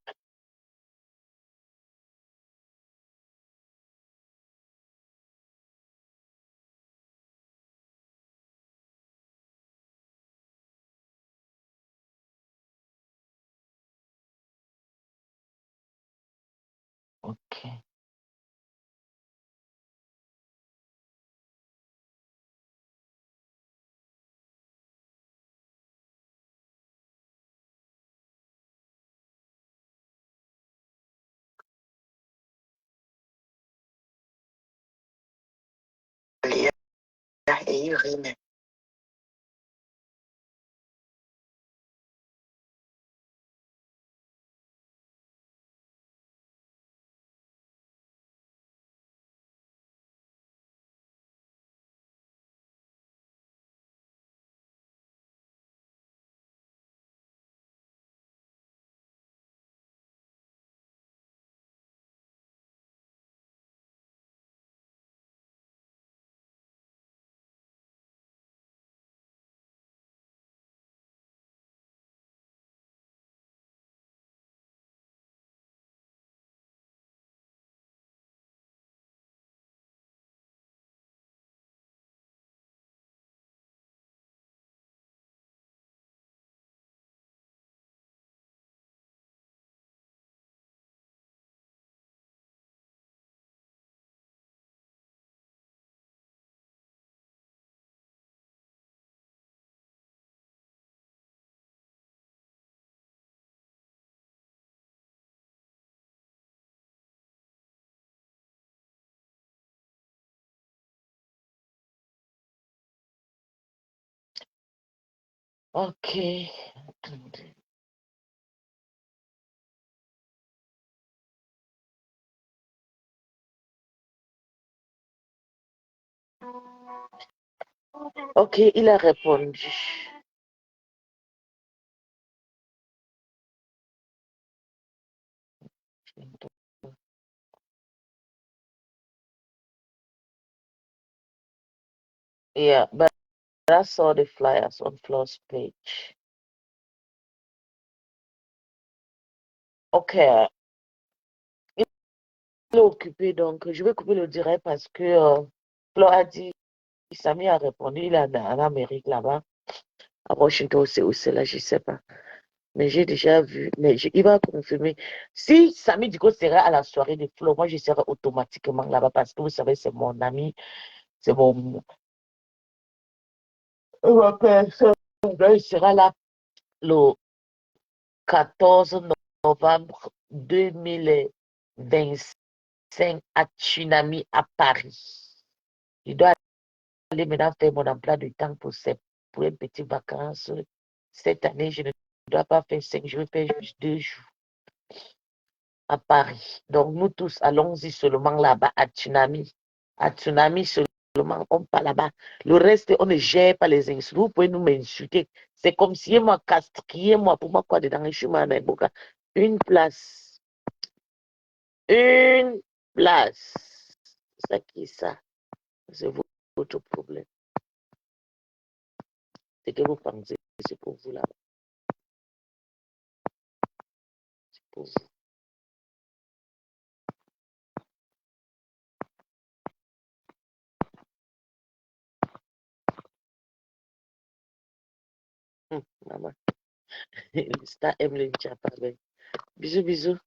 Ok. Ok. Ok, il a répondu. Yeah, but I saw the flyers on Flo's page. Ok, il est occupé, donc je vais couper le direct parce que Flo a dit, Samy a répondu, il est en Amérique là-bas, à Washington aussi là, je ne sais pas. Mais j'ai déjà vu, mais il va confirmer. Si Samy Digo sera à la soirée de Flo, moi je serai automatiquement là-bas parce que vous savez, c'est mon ami, c'est mon ma personne. Il sera là le 14 novembre 2025 à Tsunami à Paris. Je dois aller maintenant faire mon emploi du temps pour une petite vacances. Cette année, je ne dois pas faire 5 jours, je vais faire juste 2 jours à Paris. Donc, nous tous, allons-y seulement là-bas à Tsunami. À Tsunami seulement, on part là-bas. Le reste, on ne gère pas les insultes. Vous pouvez nous m'insulter. C'est comme si moi, castriez moi, pour moi, quoi, dedans, je suis mal, une place. Une place. C'est ça qui est ça. C'est votre problème. C'est que vous pensez que c'est pour vous là. C'est pour vous. Maman. Le star aime le Tchapa. Bisous, bisous.